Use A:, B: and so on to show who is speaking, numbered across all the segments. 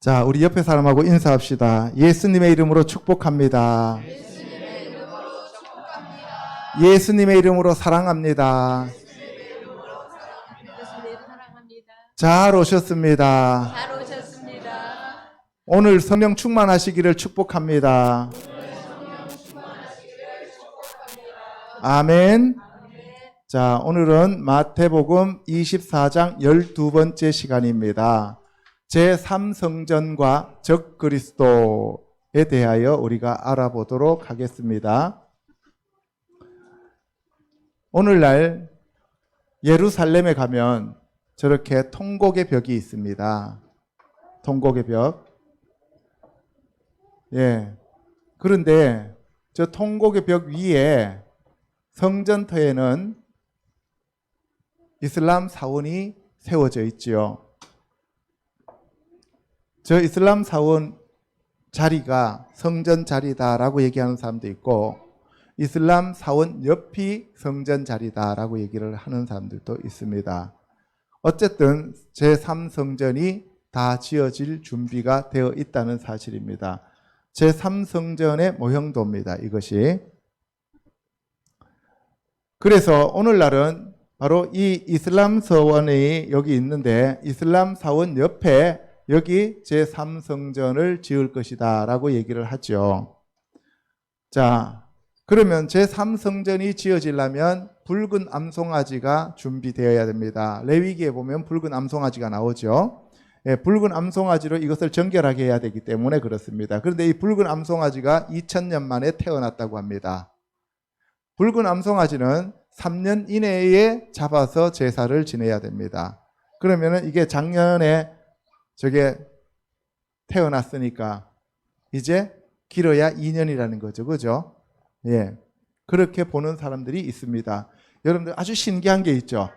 A: 자, 우리 옆에 사람하고 인사합시다. 예수님의 이름으로 축복합니다. 예수님의 이름으로 사랑합니다. 잘 오셨습니다.
B: 잘 오셨습니다.
A: 오늘 성령 충만하시기를 축복합니다. 아멘. 자, 오늘은 마태복음 24장 12번째 시간입니다. 제3성전과 적그리스도에 대하여 우리가 알아보도록 하겠습니다. 오늘날 예루살렘에 가면 저렇게 통곡의 벽이 있습니다. 통곡의 벽. 예. 그런데 저 통곡의 벽 위에 성전터에는 이슬람 사원이 세워져 있지요. 저 이슬람 사원 자리가 성전 자리다라고 얘기하는 사람도 있고, 이슬람 사원 옆이 성전 자리다라고 얘기를 하는 사람들도 있습니다. 어쨌든 제3성전이 다 지어질 준비가 되어 있다는 사실입니다. 제3성전의 모형도입니다. 이것이. 그래서 오늘날은 바로 이 이슬람 사원이 여기 있는데, 이슬람 사원 옆에 여기 제3성전을 지을 것이다 라고 얘기를 하죠. 자, 그러면 제3성전이 지어지려면 붉은 암송아지가 준비되어야 됩니다. 레위기에 보면 붉은 암송아지가 나오죠. 예, 붉은 암송아지로 이것을 정결하게 해야 되기 때문에 그렇습니다. 그런데 이 붉은 암송아지가 2000년 만에 태어났다고 합니다. 붉은 암송아지는 3년 이내에 잡아서 제사를 지내야 됩니다. 그러면은 이게 작년에 저게 태어났으니까 이제 길어야 2년이라는 거죠. 그죠? 예. 그렇게 보는 사람들이 있습니다. 여러분들 아주 신기한 게 있죠.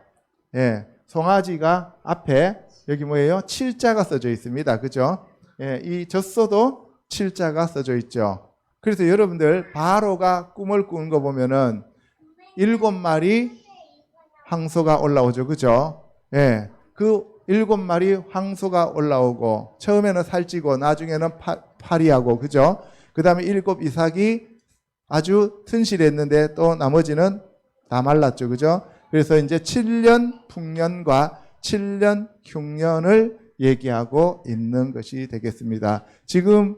A: 예. 송아지가 앞에 여기 뭐예요? 칠자가 써져 있습니다. 그죠? 예. 이 젖소도 칠자가 써져 있죠. 그래서 여러분들 바로가 꿈을 꾸는 거 보면은 7마리 황소가 올라오죠. 그죠? 예. 그 7마리 황소가 올라오고, 처음에는 살찌고 나중에는 파리하고, 그죠? 그 다음에 7 이삭이 아주 튼실했는데 또 나머지는 다 말랐죠. 그죠? 그래서 이제 7년 풍년과 7년 흉년을 얘기하고 있는 것이 되겠습니다. 지금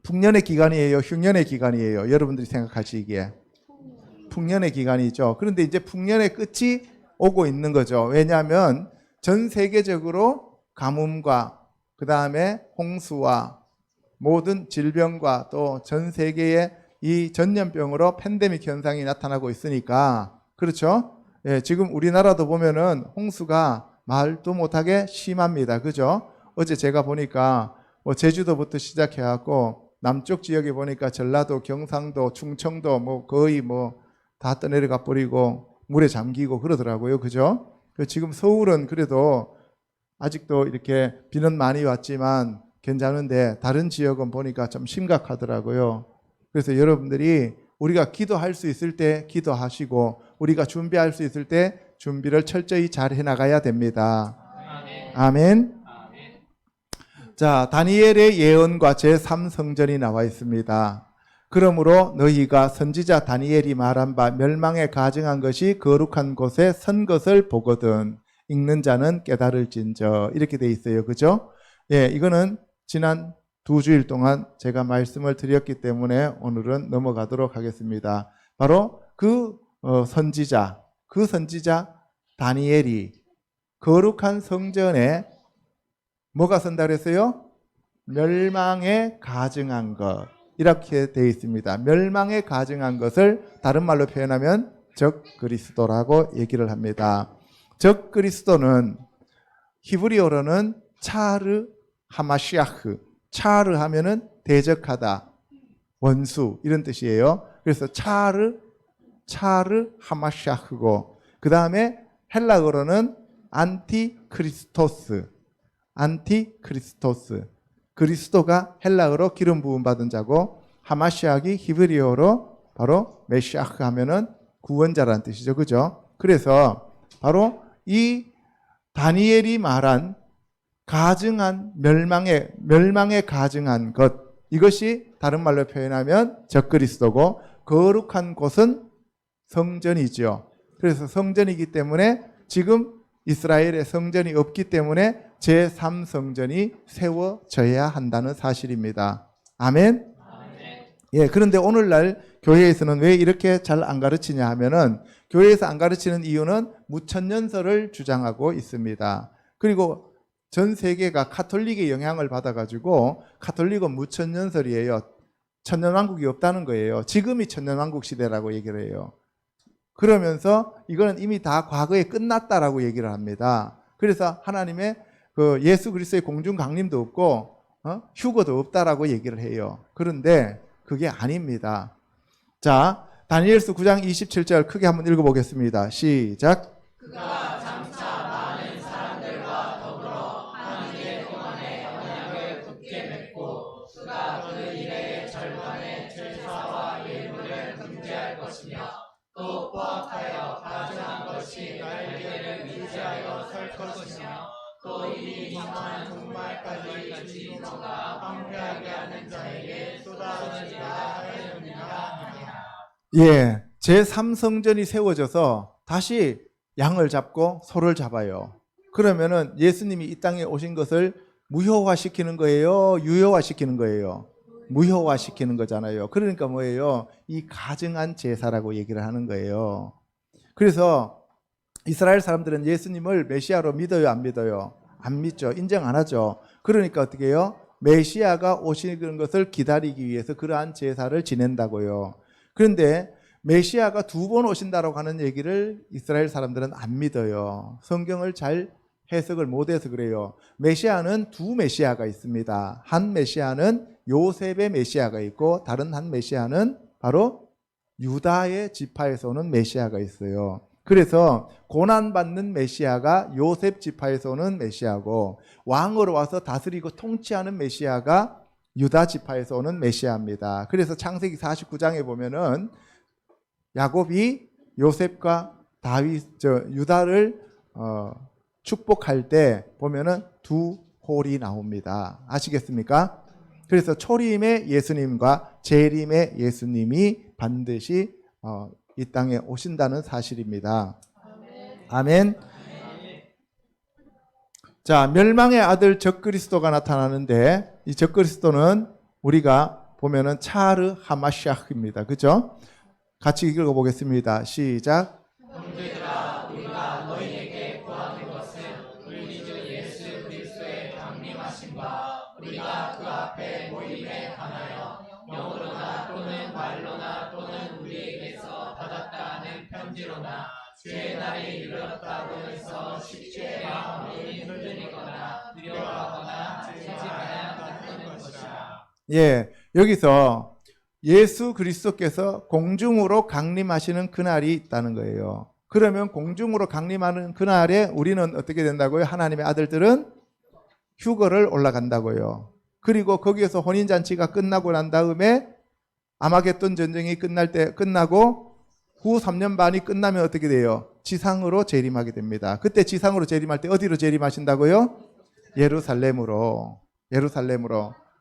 A: 풍년의 기간이에요? 흉년의 기간이에요? 여러분들이 생각하시기에 풍년의 기간이죠. 그런데 이제 풍년의 끝이 오고 있는 거죠. 왜냐하면 전 세계적으로 가뭄과 그 다음에 홍수와 모든 질병과 또 전 세계의 이 전염병으로 팬데믹 현상이 나타나고 있으니까, 그렇죠? 예, 지금 우리나라도 보면은 홍수가 말도 못하게 심합니다. 그죠? 어제 제가 보니까 뭐 제주도부터 시작해갖고 남쪽 지역에 보니까 전라도, 경상도, 충청도 뭐 거의 뭐 다 떠내려가 버리고 물에 잠기고 그러더라고요. 그죠? 지금 서울은 그래도 아직도 이렇게 비는 많이 왔지만 괜찮은데 다른 지역은 보니까 좀 심각하더라고요. 그래서 여러분들이 우리가 기도할 수 있을 때 기도하시고, 우리가 준비할 수 있을 때 준비를 철저히 잘 해나가야 됩니다. 아멘. 자, 다니엘의 예언과 제3성전이 나와 있습니다. 그러므로 너희가 선지자 다니엘이 말한 바 멸망에 가증한 것이 거룩한 곳에 선 것을 보거든 읽는 자는 깨달을진저, 이렇게 돼 있어요. 그죠? 예, 이거는 지난 2주일 동안 제가 말씀을 드렸기 때문에 오늘은 넘어가도록 하겠습니다. 바로 그 선지자 다니엘이 거룩한 성전에 뭐가 선다 그랬어요? 멸망에 가증한 것, 이렇게 되어 있습니다. 멸망에 가증한 것을 다른 말로 표현하면 적그리스도라고 얘기를 합니다. 적그리스도는 히브리어로는 차르 하마시아흐, 차르 하면은 대적하다, 원수, 이런 뜻이에요. 그래서 차르 하마시아흐고, 그 다음에 헬라어로는 안티크리스토스, 그리스도가 헬라어로 기름 부음 받은 자고, 하마시아기 히브리어로 바로 메시아흐 하면은 구원자라는 뜻이죠. 그죠? 그래서 바로 이 다니엘이 말한 가증한 멸망에 가증한 것, 이것이 다른 말로 표현하면 적그리스도고, 거룩한 곳은 성전이죠. 그래서 성전이기 때문에 지금 이스라엘에 성전이 없기 때문에 제3성전이 세워져야 한다는 사실입니다. 아멘? 예, 그런데 오늘날 교회에서는 왜 이렇게 잘 안 가르치냐 하면은, 교회에서 안 가르치는 이유는 무천년설을 주장하고 있습니다. 그리고 전 세계가 카톨릭의 영향을 받아가지고, 카톨릭은 무천년설이에요. 천년왕국이 없다는 거예요. 지금이 천년왕국 시대라고 얘기를 해요. 그러면서 이거는 이미 다 과거에 끝났다라고 얘기를 합니다. 그래서 하나님의 그 예수 그리스도의 공중 강림도 없고 휴거도 없다라고 얘기를 해요. 그런데 그게 아닙니다. 자, 다니엘서 9장 27절 크게 한번 읽어보겠습니다. 시작.
B: 그가 장차 많은 사람들과 더불어 한 해 동안의 언약을 굳게 맺고 그가 그 일의 절반의 제사와 예물을 금지할 것이며 또 포악하여 가증한 것이 날개를 의지하여 설 것이며 또 이 정한 종말까지 진노가 황폐하게 하는 자에게 쏟아지리라 하였느니라.
A: 예, 제3성전이 세워져서 다시 양을 잡고 소를 잡아요. 그러면은 예수님이 이 땅에 오신 것을 무효화시키는 거예요? 유효화시키는 거예요? 무효화시키는 거잖아요. 그러니까 뭐예요? 이 가증한 제사라고 얘기를 하는 거예요. 그래서 이스라엘 사람들은 예수님을 메시아로 믿어요, 안 믿어요? 안 믿죠. 인정 안 하죠. 그러니까 어떻게 해요? 메시아가 오시는 것을 기다리기 위해서 그러한 제사를 지낸다고요. 그런데 메시아가 2번 오신다라고 하는 얘기를 이스라엘 사람들은 안 믿어요. 성경을 잘 해석을 못해서 그래요. 메시아는 2 메시아가 있습니다. 한 메시아는 요셉의 메시아가 있고, 다른 한 메시아는 바로 유다의 지파에서 오는 메시아가 있어요. 그래서 고난받는 메시아가 요셉 지파에서 오는 메시아고, 왕으로 와서 다스리고 통치하는 메시아가 유다 지파에서 오는 메시아입니다. 그래서 창세기 49장에 보면은 야곱이 요셉과 유다를 축복할 때 보면은 2 홀이 나옵니다. 아시겠습니까? 그래서 초림의 예수님과 재림의 예수님이 반드시 이 땅에 오신다는 사실입니다. 아멘. 자, 멸망의 아들 적그리스도가 나타나는데, 이 적그리스도는 우리가 보면은 차르 하마시아흐입니다. 그죠? 같이 읽어보겠습니다. 시작.
B: 형제들아, 우리가 너희에게 구하는 것은 우리 주 예수 그리스도의 강림하심과 우리가 그 앞에 모임에 관하여 영으로나 또는 말로나 또는 우리에게서 받았다 하는 편지로나 주의 날이 이르렀다고 해서 쉽게 마음이 흔들리거나 두려워하거나 하지 않는 것이라.
A: 예, 여기서 예수 그리스도께서 공중으로 강림하시는 그날이 있다는 거예요. 그러면 공중으로 강림하는 그날에 우리는 어떻게 된다고요? 하나님의 아들들은 휴거를 올라간다고요. 그리고 거기에서 혼인잔치가 끝나고 난 다음에 아마겟돈 전쟁이 끝나고 후 3년 반이 끝나면 어떻게 돼요? 지상으로 재림하게 됩니다. 그때 지상으로 재림할 때 어디로 재림하신다고요? 예루살렘으로.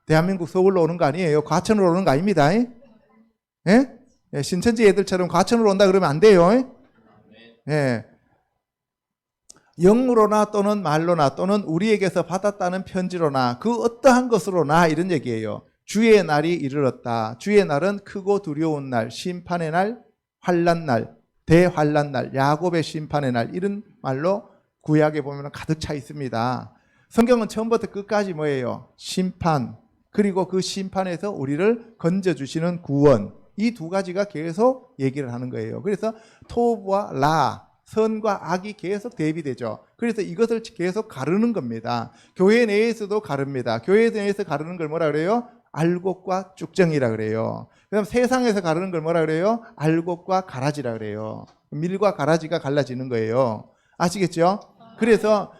A: 대한민국 서울로 오는 거 아니에요. 과천으로 오는 거 아닙니다. 예? 신천지 애들처럼 과천으로 온다 그러면 안 돼요. 예. 영으로나 또는 말로나 또는 우리에게서 받았다는 편지로나 그 어떠한 것으로나 이런 얘기예요. 주의 날이 이르렀다. 주의 날은 크고 두려운 날, 심판의 날, 환난 날, 대환난 날, 야곱의 심판의 날, 이런 말로 구약에 보면 가득 차 있습니다. 성경은 처음부터 끝까지 뭐예요? 심판, 그리고 그 심판에서 우리를 건져주시는 구원, 이 2가지가 계속 얘기를 하는 거예요. 그래서 토브와 라, 선과 악이 계속 대비되죠. 그래서 이것을 계속 가르는 겁니다. 교회 내에서도 가릅니다. 교회 내에서 가르는 걸 뭐라 그래요? 알곡과 쭉정이라 그래요. 그다음 세상에서 가르는 걸 뭐라 그래요? 알곡과 가라지라 그래요. 밀과 가라지가 갈라지는 거예요. 아시겠죠? 그래서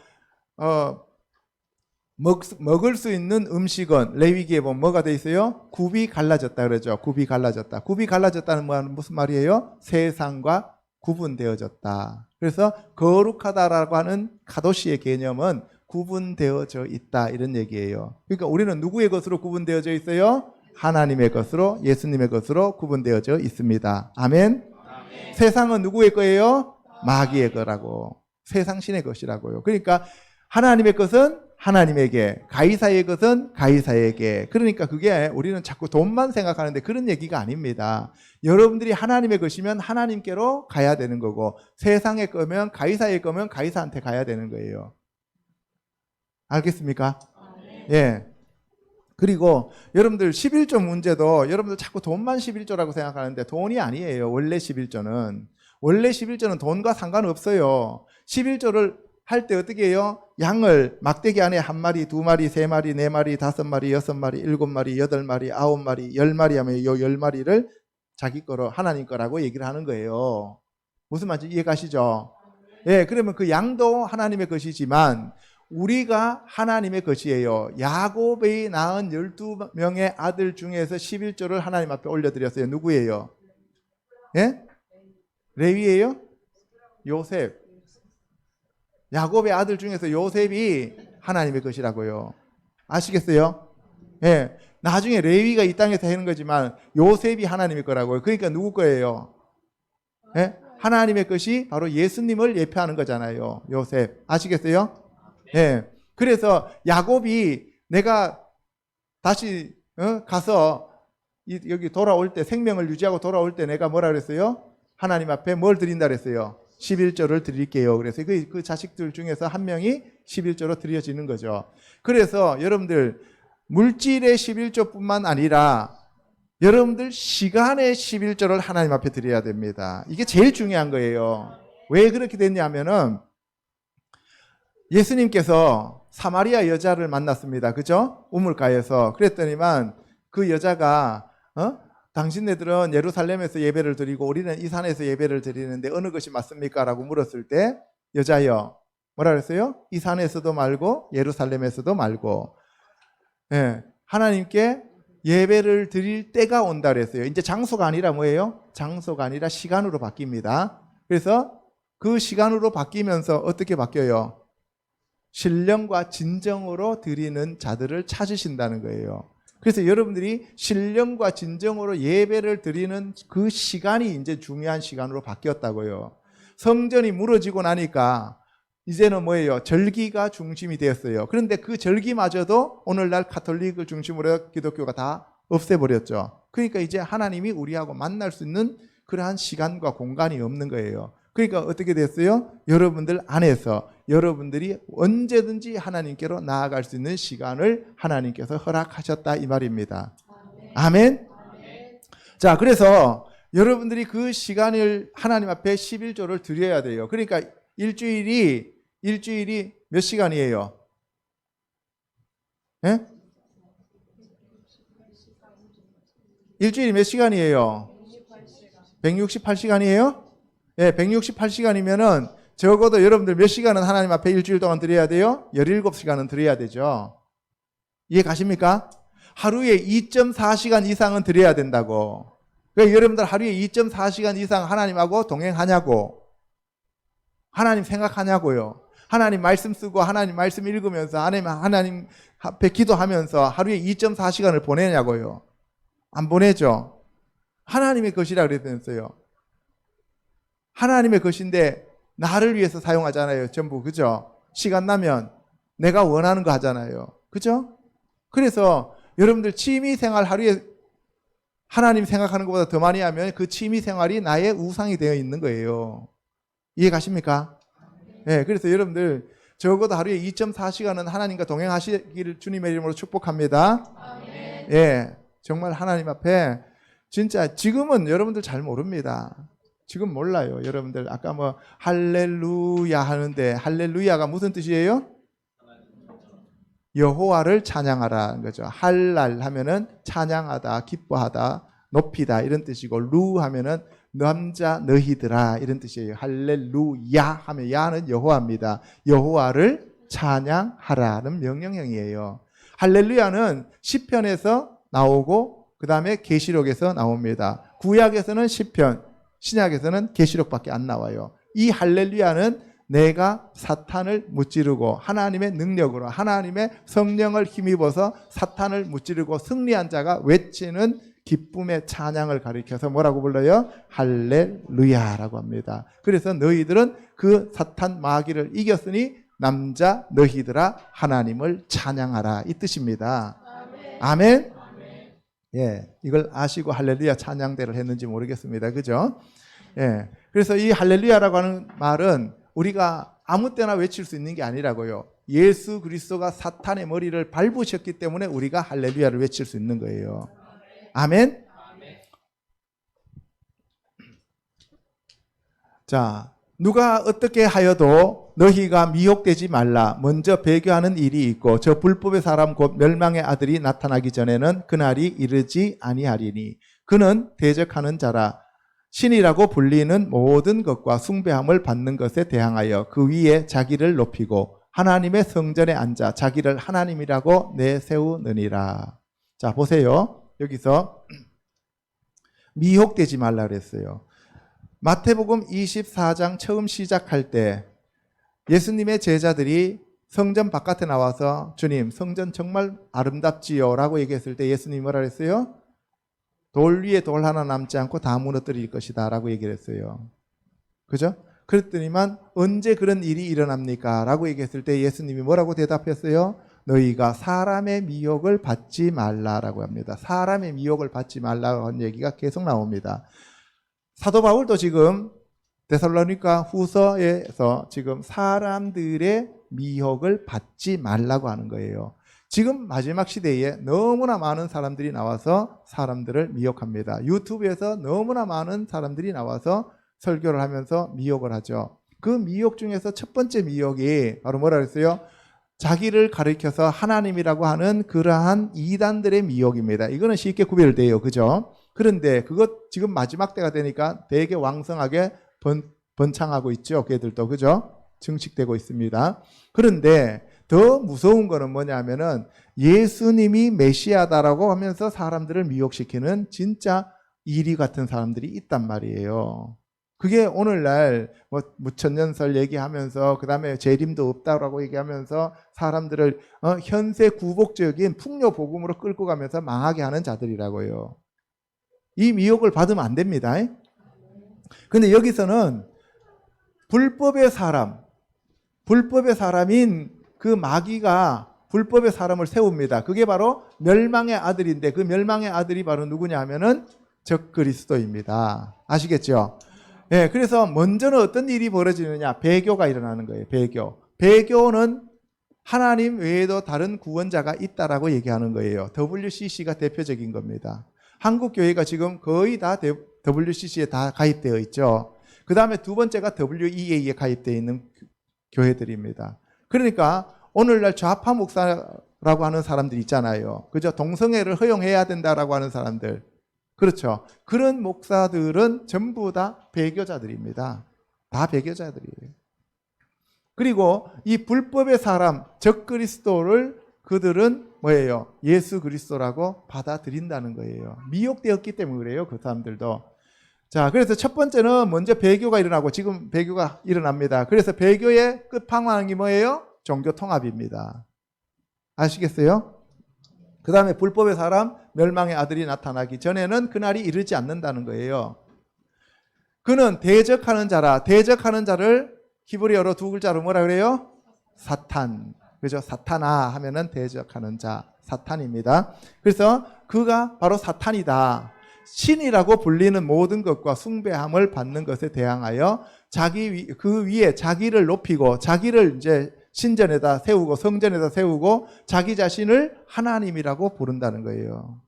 A: 먹을 수 있는 음식은 레위기에 보면 뭐가 돼 있어요? 굽이 갈라졌다 그러죠. 굽이 갈라졌다. 굽이 갈라졌다는 건 무슨 말이에요? 세상과 구분되어졌다. 그래서 거룩하다라고 하는 카도시의 개념은 구분되어져 있다 이런 얘기예요. 그러니까 우리는 누구의 것으로 구분되어져 있어요? 하나님의 것으로, 예수님의 것으로 구분되어져 있습니다. 아멘. 세상은 누구의 거예요? 마귀의 거라고. 세상 신의 것이라고요. 그러니까 하나님의 것은 하나님에게, 가이사의 것은 가이사에게. 그러니까 그게 우리는 자꾸 돈만 생각하는데 그런 얘기가 아닙니다. 여러분들이 하나님의 것이면 하나님께로 가야 되는 거고, 세상의 거면 가이사의 거면 가이사한테 가야 되는 거예요. 알겠습니까? 예. 그리고 여러분들 11조 문제도 여러분들 자꾸 돈만 11조라고 생각하는데 돈이 아니에요. 원래 11조는. 원래 11조는 돈과 상관없어요. 11조를 할 때 어떻게 해요? 양을 막대기 안에 1마리, 2마리, 3마리, 4마리, 5마리, 6마리, 7마리, 8마리, 9마리, 10마리 하면 이 10마리를 자기 거로 하나님 거라고 얘기를 하는 거예요. 무슨 말인지 이해가시죠? 예, 그러면 그 양도 하나님의 것이지만 우리가 하나님의 것이에요. 야곱이 낳은 12명의 아들 중에서 11조를 하나님 앞에 올려드렸어요. 누구예요? 예? 레위예요? 요셉. 야곱의 아들 중에서 요셉이 하나님의 것이라고요. 아시겠어요? 예. 나중에 레위가 이 땅에서 하는 거지만 요셉이 하나님의 거라고요. 그러니까 누구 거예요? 예? 하나님의 것이 바로 예수님을 예표하는 거잖아요. 요셉. 아시겠어요? 예. 그래서 야곱이 내가 다시 가서 여기 돌아올 때, 생명을 유지하고 돌아올 때 내가 뭐라 그랬어요? 하나님 앞에 뭘 드린다 그랬어요? 11조를 드릴게요. 그래서 그 자식들 중에서 한 명이 11조로 드려지는 거죠. 그래서 여러분들 물질의 11조뿐만 아니라 여러분들 시간의 11조를 하나님 앞에 드려야 됩니다. 이게 제일 중요한 거예요. 왜 그렇게 됐냐면은 예수님께서 사마리아 여자를 만났습니다. 그죠? 우물가에서. 그랬더니만 그 여자가 당신네들은 예루살렘에서 예배를 드리고 우리는 이 산에서 예배를 드리는데 어느 것이 맞습니까? 라고 물었을 때 여자여 뭐라 그랬어요? 이 산에서도 말고 예루살렘에서도 말고, 예, 하나님께 예배를 드릴 때가 온다 그랬어요. 이제 장소가 아니라 뭐예요? 장소가 아니라 시간으로 바뀝니다. 그래서 그 시간으로 바뀌면서 어떻게 바뀌어요? 신령과 진정으로 드리는 자들을 찾으신다는 거예요. 그래서 여러분들이 신령과 진정으로 예배를 드리는 그 시간이 이제 중요한 시간으로 바뀌었다고요. 성전이 무너지고 나니까 이제는 뭐예요? 절기가 중심이 되었어요. 그런데 그 절기마저도 오늘날 가톨릭을 중심으로 기독교가 다 없애버렸죠. 그러니까 이제 하나님이 우리하고 만날 수 있는 그러한 시간과 공간이 없는 거예요. 그러니까 어떻게 됐어요? 여러분들 안에서 여러분들이 언제든지 하나님께로 나아갈 수 있는 시간을 하나님께서 허락하셨다 이 말입니다. 아멘. 자, 그래서 여러분들이 그 시간을 하나님 앞에 11조를 드려야 돼요. 그러니까 일주일이 몇 시간이에요? 예? 일주일이 몇 시간이에요? 168시간이에요? 예, 168시간이면은 적어도 여러분들 몇 시간은 하나님 앞에 일주일 동안 드려야 돼요? 17시간은 드려야 되죠. 이해 가십니까? 하루에 2.4시간 이상은 드려야 된다고. 그러니까 여러분들 하루에 2.4시간 이상 하나님하고 동행하냐고. 하나님 생각하냐고요. 하나님 말씀 쓰고 하나님 말씀 읽으면서 하나님 앞에 기도하면서 하루에 2.4시간을 보내냐고요. 안 보내죠. 하나님의 것이라 그랬어요. 하나님의 것인데 나를 위해서 사용하잖아요. 전부. 그죠? 시간 나면 내가 원하는 거 하잖아요. 그죠? 그래서 여러분들 취미생활 하루에 하나님 생각하는 것보다 더 많이 하면 그 취미생활이 나의 우상이 되어 있는 거예요. 이해 가십니까? 네, 그래서 여러분들 적어도 하루에 2.4시간은 하나님과 동행하시기를 주님의 이름으로 축복합니다. 아멘. 예, 정말 하나님 앞에 진짜 지금은 여러분들 잘 모릅니다. 지금 몰라요. 여러분들 아까 뭐 할렐루야 하는데 할렐루야가 무슨 뜻이에요? 여호와를 찬양하라는 거죠. 할랄 하면은 찬양하다, 기뻐하다, 높이다 이런 뜻이고 루 하면은 남자 너희들아 이런 뜻이에요. 할렐루야 하면 야는 여호와입니다. 여호와를 찬양하라는 명령형이에요. 할렐루야는 시편에서 나오고 그 다음에 계시록에서 나옵니다. 구약에서는 시편, 신약에서는 계시록밖에 안 나와요. 이 할렐루야는 내가 사탄을 무찌르고 하나님의 능력으로 하나님의 성령을 힘입어서 사탄을 무찌르고 승리한 자가 외치는 기쁨의 찬양을 가리켜서 뭐라고 불러요? 할렐루야라고 합니다. 그래서 너희들은 그 사탄 마귀를 이겼으니 남자 너희들아 하나님을 찬양하라 이 뜻입니다. 아멘. 예, 이걸 아시고 할렐루야 찬양대를 했는지 모르겠습니다. 그죠? 예. 그래서 이 할렐루야라고 하는 말은 우리가 아무 때나 외칠 수 있는 게 아니라고요. 예수 그리스도가 사탄의 머리를 밟으셨기 때문에 우리가 할렐루야를 외칠 수 있는 거예요. 아멘. 자, 누가 어떻게 하여도 너희가 미혹되지 말라. 먼저 배교하는 일이 있고 저 불법의 사람 곧 멸망의 아들이 나타나기 전에는 그날이 이르지 아니하리니 그는 대적하는 자라. 신이라고 불리는 모든 것과 숭배함을 받는 것에 대항하여 그 위에 자기를 높이고 하나님의 성전에 앉아 자기를 하나님이라고 내세우느니라. 자, 보세요. 여기서 미혹되지 말라 그랬어요. 마태복음 24장 처음 시작할 때 예수님의 제자들이 성전 바깥에 나와서 주님 성전 정말 아름답지요 라고 얘기했을 때 예수님이 뭐라 그랬어요? 돌 위에 돌 하나 남지 않고 다 무너뜨릴 것이다 라고 얘기를 했어요. 그죠? 그랬더니만 언제 그런 일이 일어납니까? 라고 얘기했을 때 예수님이 뭐라고 대답했어요? 너희가 사람의 미혹을 받지 말라라고 합니다. 사람의 미혹을 받지 말라고 하는 얘기가 계속 나옵니다. 사도 바울도 지금 데살로니가 후서에서 지금 사람들의 미혹을 받지 말라고 하는 거예요. 지금 마지막 시대에 너무나 많은 사람들이 나와서 사람들을 미혹합니다. 유튜브에서 너무나 많은 사람들이 나와서 설교를 하면서 미혹을 하죠. 그 미혹 중에서 첫 번째 미혹이 바로 뭐라 그랬어요? 자기를 가리켜서 하나님이라고 하는 그러한 이단들의 미혹입니다. 이거는 쉽게 구별돼요. 그죠? 그런데 그것 지금 마지막 때가 되니까 되게 왕성하게 번창하고 있죠. 걔들도. 그죠? 증식되고 있습니다. 그런데 더 무서운 거는 뭐냐면은 예수님이 메시아다라고 하면서 사람들을 미혹시키는 진짜 이리 같은 사람들이 있단 말이에요. 그게 오늘날 뭐 무천년설 얘기하면서 그 다음에 재림도 없다라고 얘기하면서 사람들을 현세 구복적인 풍요 복음으로 끌고 가면서 망하게 하는 자들이라고요. 이 미혹을 받으면 안 됩니다. 근데 여기서는 불법의 사람인 그 마귀가 불법의 사람을 세웁니다. 그게 바로 멸망의 아들인데 그 멸망의 아들이 바로 누구냐 하면은 적그리스도입니다. 아시겠죠? 예, 그래서 먼저는 어떤 일이 벌어지느냐? 배교가 일어나는 거예요. 배교는 하나님 외에도 다른 구원자가 있다라고 얘기하는 거예요. WCC가 대표적인 겁니다. 한국 교회가 지금 거의 다 WCC에 다 가입되어 있죠. 그 다음에 두 번째가 WEA에 가입되어 있는 교회들입니다. 그러니까 오늘날 좌파 목사라고 하는 사람들 있잖아요. 그죠? 동성애를 허용해야 된다라고 하는 사람들. 그렇죠. 그런 목사들은 전부 다 배교자들입니다. 다 배교자들이에요. 그리고 이 불법의 사람, 적그리스도를 그들은 뭐예요? 예수 그리스도라고 받아들인다는 거예요. 미혹되었기 때문에 그래요. 그 사람들도. 자, 그래서 첫 번째는 먼저 배교가 일어나고 지금 배교가 일어납니다. 그래서 배교의 끝판왕이 뭐예요? 종교통합입니다. 아시겠어요? 그 다음에 불법의 사람, 멸망의 아들이 나타나기 전에는 그날이 이르지 않는다는 거예요. 그는 대적하는 자라. 대적하는 자를 히브리어로 두 글자로 뭐라 그래요? 사탄. 그죠? 사탄아 하면은 대적하는 자, 사탄입니다. 그래서 그가 바로 사탄이다. 신이라고 불리는 모든 것과 숭배함을 받는 것에 대항하여 그 위에 자기를 높이고 자기를 이제 신전에다 세우고 성전에다 세우고 자기 자신을 하나님이라고 부른다는 거예요.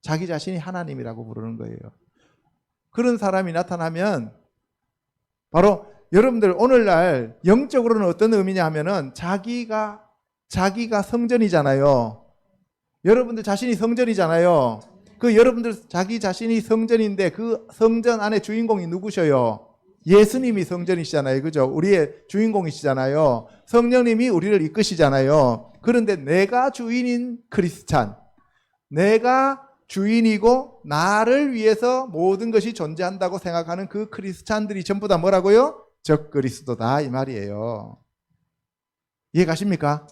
A: 자기 자신이 하나님이라고 부르는 거예요. 그런 사람이 나타나면 바로 여러분들 오늘날 영적으로는 어떤 의미냐 하면은 자기가 성전이잖아요. 여러분들 자신이 성전이잖아요. 그 여러분들 자기 자신이 성전인데 그 성전 안에 주인공이 누구셔요? 예수님이 성전이시잖아요. 그죠? 우리의 주인공이시잖아요. 성령님이 우리를 이끄시잖아요. 그런데 내가 주인인 크리스찬, 내가 주인이고 나를 위해서 모든 것이 존재한다고 생각하는 그 크리스찬들이 전부 다 뭐라고요? 적그리스도다 이 말이에요. 이해 가십니까?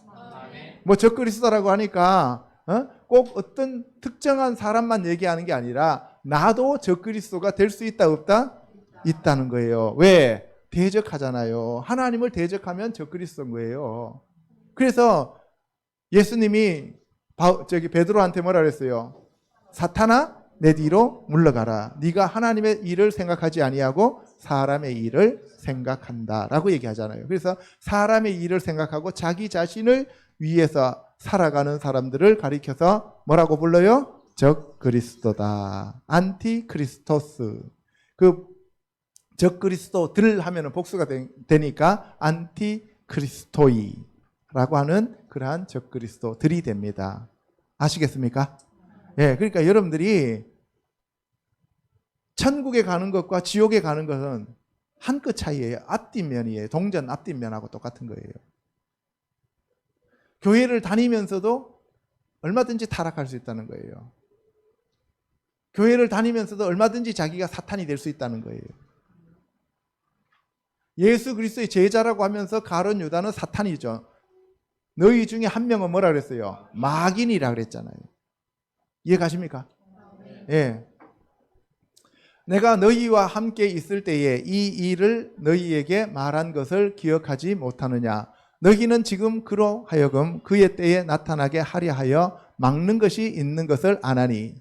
A: 뭐 적그리스도라고 하니까 꼭 어떤 특정한 사람만 얘기하는 게 아니라 나도 적그리스도가 될 수 있다 없다? 있다는 거예요. 왜? 대적하잖아요. 하나님을 대적하면 적그리스도인 거예요. 그래서 예수님이 베드로한테 뭐라 그랬어요? 사탄아 내 뒤로 물러가라. 네가 하나님의 일을 생각하지 아니하고 사람의 일을 생각한다라고 얘기하잖아요. 그래서 사람의 일을 생각하고 자기 자신을 위해서 살아가는 사람들을 가리켜서 뭐라고 불러요? 적그리스도다. 안티크리스토스. 그 적그리스도들 하면은 복수가 되니까 안티크리스토이라고 하는 그러한 적그리스도들이 됩니다. 아시겠습니까? 예, 그러니까 여러분들이 천국에 가는 것과 지옥에 가는 것은 한 끗 차이예요. 앞뒷면이에요. 동전 앞뒷면하고 똑같은 거예요. 교회를 다니면서도 얼마든지 타락할 수 있다는 거예요. 교회를 다니면서도 얼마든지 자기가 사탄이 될 수 있다는 거예요. 예수 그리스도의 제자라고 하면서 가룟 유다는 사탄이죠. 너희 중에 한 명은 뭐라 그랬어요? 마귀니라 그랬잖아요. 이해 가십니까? 예. 내가 너희와 함께 있을 때에 이 일을 너희에게 말한 것을 기억하지 못하느냐? 너희는 지금 그로 하여금 그의 때에 나타나게 하려 하여 막는 것이 있는 것을 아나니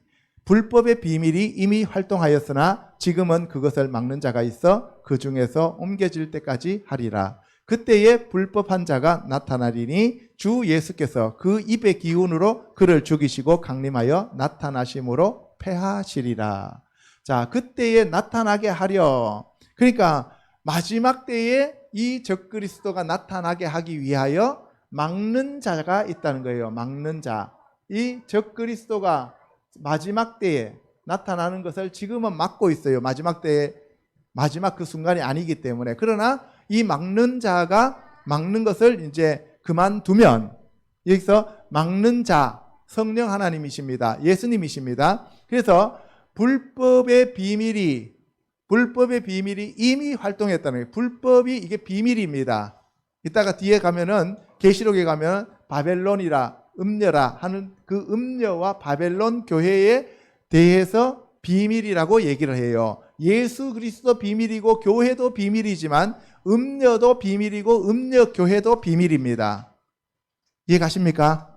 A: 불법의 비밀이 이미 활동하였으나 지금은 그것을 막는 자가 있어 그 중에서 옮겨질 때까지 하리라. 그때에 불법한 자가 나타나리니 주 예수께서 그 입의 기운으로 그를 죽이시고 강림하여 나타나심으로 패하시리라. 자, 그때에 나타나게 하려. 그러니까 마지막 때에 이 적그리스도가 나타나게 하기 위하여 막는 자가 있다는 거예요. 막는 자. 이 적그리스도가 마지막 때에 나타나는 것을 지금은 막고 있어요. 마지막 때에 마지막 그 순간이 아니기 때문에. 그러나 이 막는 자가 막는 것을 이제 그만두면 여기서 막는 자 성령 하나님이십니다. 예수님이십니다. 그래서 불법의 비밀이 이미 활동했다는 거예요. 불법이 이게 비밀입니다. 이따가 뒤에 가면은 계시록에 가면 바벨론이라 음녀라 하는 그 음녀와 바벨론 교회에 대해서 비밀이라고 얘기를 해요. 예수 그리스도 비밀이고 교회도 비밀이지만 음녀도 비밀이고 음녀 교회도 비밀입니다. 이해 가십니까?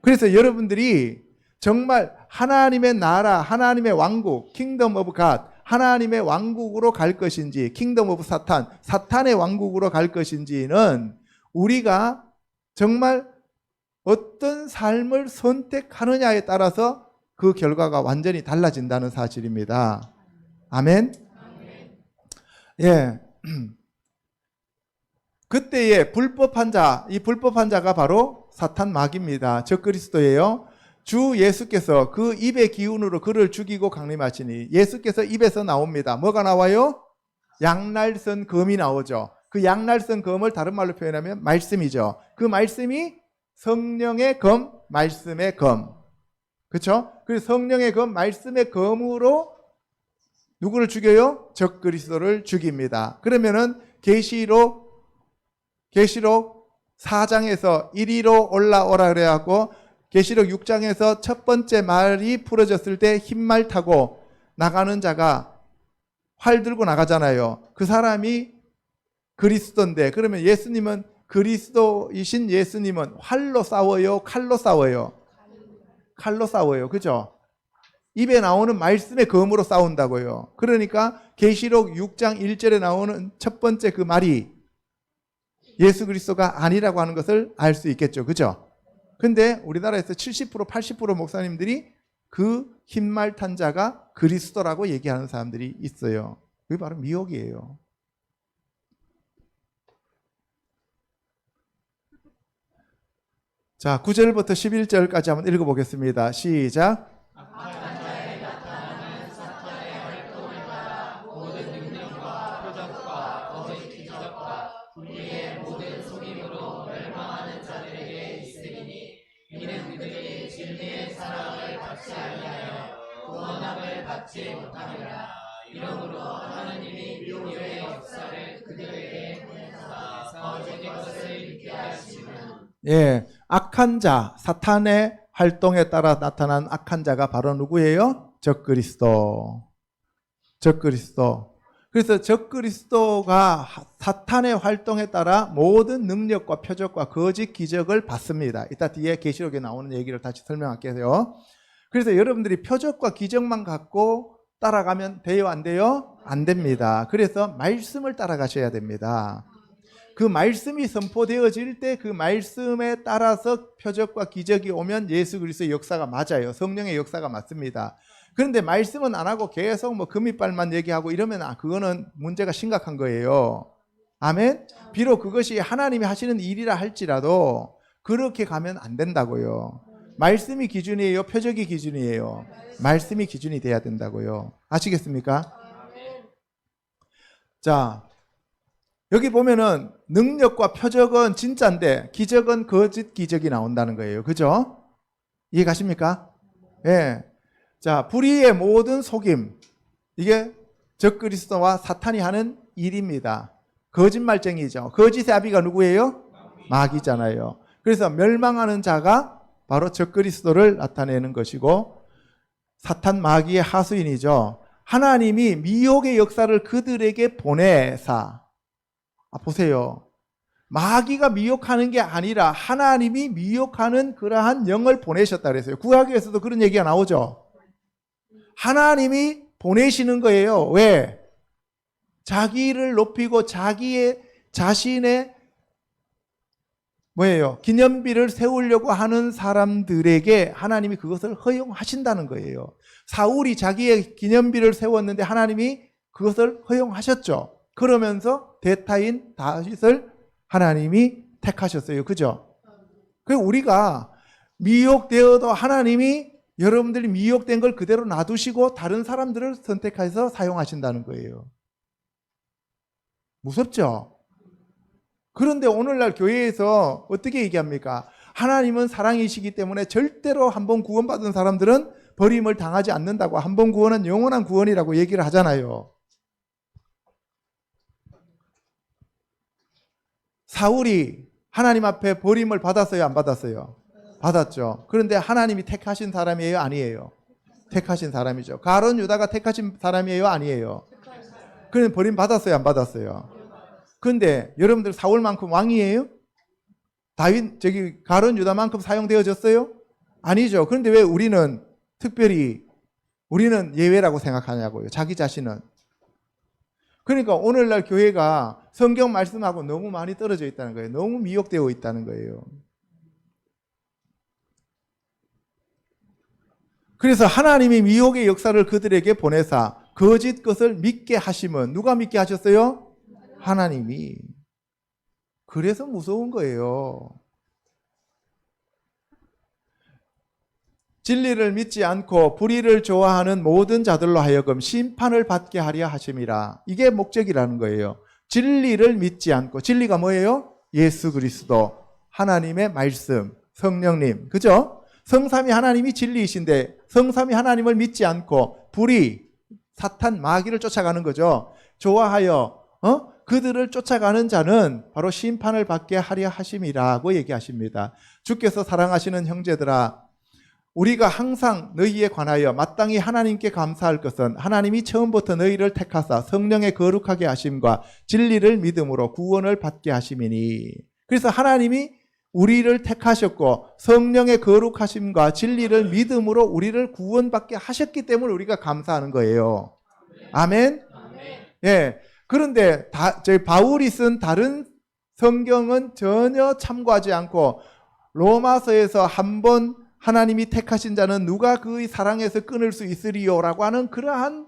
A: 그래서 여러분들이 정말 하나님의 나라, 하나님의 왕국, 킹덤 오브 갓, 하나님의 왕국으로 갈 것인지, 킹덤 오브 사탄, 사탄의 왕국으로 갈 것인지는 우리가 정말 어떤 삶을 선택하느냐에 따라서 그 결과가 완전히 달라진다는 사실입니다. 아멘? 예. 그때의 불법한 자, 이 불법한 자가 바로 사탄 마귀입니다. 적그리스도예요. 주 예수께서 그 입의 기운으로 그를 죽이고 강림하시니 예수께서 입에서 나옵니다. 뭐가 나와요? 양날선 검이 나오죠. 그 양날선 검을 다른 말로 표현하면 말씀이죠. 그 말씀이 성령의 검, 말씀의 검. 그렇죠? 그 성령의 검, 말씀의 검으로 누구를 죽여요? 적그리스도를 죽입니다. 그러면은 계시록 4장에서 이리로 올라오라 그래갖고 계시록 6장에서 첫 번째 말이 풀어졌을 때 흰말 타고 나가는 자가 활 들고 나가잖아요. 그 사람이 그리스도인데 그러면 예수님은 그리스도이신 예수님은 활로 싸워요? 칼로 싸워요? 칼로 싸워요. 그죠? 입에 나오는 말씀의 검으로 싸운다고요. 그러니까 계시록 6장 1절에 나오는 첫 번째 그 말이 예수 그리스도가 아니라고 하는 것을 알 수 있겠죠. 그죠? 근데 우리나라에서 70% 80% 목사님들이 그 흰말 탄 자가 그리스도라고 얘기하는 사람들이 있어요. 그게 바로 미혹이에요. 자, 9절부터 11절까지 한번 읽어보겠습니다. 시작.
B: 이러므로 하나님이 미혹의 역사를 그들에게 보내사 모든 것을 믿게 하시는.
A: 예, 악한 자, 사탄의 활동에 따라 나타난 악한 자가 바로 누구예요? 적그리스도. 적그리스도. 그래서 적그리스도가 사탄의 활동에 따라 모든 능력과 표적과 거짓 기적을 받습니다. 이따 뒤에 계시록에 나오는 얘기를 다시 설명할게요. 그래서 여러분들이 표적과 기적만 갖고 따라가면 돼요? 안 돼요? 안 됩니다. 그래서 말씀을 따라가셔야 됩니다. 그 말씀이 선포되어질 때 그 말씀에 따라서 표적과 기적이 오면 예수 그리스도의 역사가 맞아요. 성령의 역사가 맞습니다. 그런데 말씀은 안 하고 계속 뭐 금이빨만 얘기하고 이러면 그거는 문제가 심각한 거예요. 아멘? 비록 그것이 하나님이 하시는 일이라 할지라도 그렇게 가면 안 된다고요. 말씀이 기준이에요? 표적이 기준이에요? 말씀이 기준이 돼야 된다고요. 아시겠습니까? 자, 여기 보면은 능력과 표적은 진짜인데 기적은 거짓 기적이 나온다는 거예요. 그죠? 이해 가십니까? 예. 자, 불의의 모든 속임. 이게 적그리스도와 사탄이 하는 일입니다. 거짓말쟁이죠. 거짓의 아비가 누구예요? 마귀잖아요. 그래서 멸망하는 자가 바로 적그리스도를 나타내는 것이고 사탄 마귀의 하수인이죠. 하나님이 미혹의 역사를 그들에게 보내사. 보세요. 마귀가 미혹하는 게 아니라 하나님이 미혹하는 그러한 영을 보내셨다 그랬어요. 구약에서도 그런 얘기가 나오죠. 하나님이 보내시는 거예요. 왜? 자기를 높이고 자기의 자신의 뭐예요? 기념비를 세우려고 하는 사람들에게 하나님이 그것을 허용하신다는 거예요. 사울이 자기의 기념비를 세웠는데 하나님이 그것을 허용하셨죠. 그러면서 대타인 다윗을 하나님이 택하셨어요. 그죠? 그리고 우리가 미혹되어도 하나님이 여러분들이 미혹된 걸 그대로 놔두시고 다른 사람들을 선택해서 사용하신다는 거예요. 무섭죠? 그런데 오늘날 교회에서 어떻게 얘기합니까? 하나님은 사랑이시기 때문에 절대로 한번 구원받은 사람들은 버림을 당하지 않는다고, 한번 구원은 영원한 구원이라고 얘기를 하잖아요. 사울이 하나님 앞에 버림을 받았어요? 안 받았어요? 받았죠. 그런데 하나님이 택하신 사람이에요? 아니에요? 택하신 사람이죠. 가룟 유다가 택하신 사람이에요? 아니에요? 그런데 버림 받았어요? 안 받았어요? 그런데 여러분들 사울만큼 왕이에요? 다윗 가룟 유다만큼 사용되어졌어요? 아니죠. 그런데 왜 우리는 특별히 우리는 예외라고 생각하냐고요. 자기 자신은. 그러니까 오늘날 교회가 성경 말씀하고 너무 많이 떨어져 있다는 거예요. 너무 미혹되어 있다는 거예요. 그래서 하나님이 미혹의 역사를 그들에게 보내사 거짓 것을 믿게 하심은 누가 믿게 하셨어요? 하나님이. 그래서 무서운 거예요. 진리를 믿지 않고 불의를 좋아하는 모든 자들로 하여금 심판을 받게 하려 하심이라. 이게 목적이라는 거예요. 진리를 믿지 않고, 진리가 뭐예요? 예수 그리스도, 하나님의 말씀, 성령님, 그죠? 성삼위 하나님이 진리이신데 성삼위 하나님을 믿지 않고 불의, 사탄, 마귀를 쫓아가는 거죠. 좋아하여 그들을 쫓아가는 자는 바로 심판을 받게 하려 하심이라고 얘기하십니다. 주께서 사랑하시는 형제들아, 우리가 항상 너희에 관하여 마땅히 하나님께 감사할 것은 하나님이 처음부터 너희를 택하사 성령의 거룩하게 하심과 진리를 믿음으로 구원을 받게 하심이니. 그래서 하나님이 우리를 택하셨고 성령의 거룩하심과 진리를 믿음으로 우리를 구원받게 하셨기 때문에 우리가 감사하는 거예요. 아멘? 예. 그런데 저희 바울이 쓴 다른 성경은 전혀 참고하지 않고 로마서에서 한번 하나님이 택하신 자는 누가 그의 사랑에서 끊을 수 있으리요라고 하는 그러한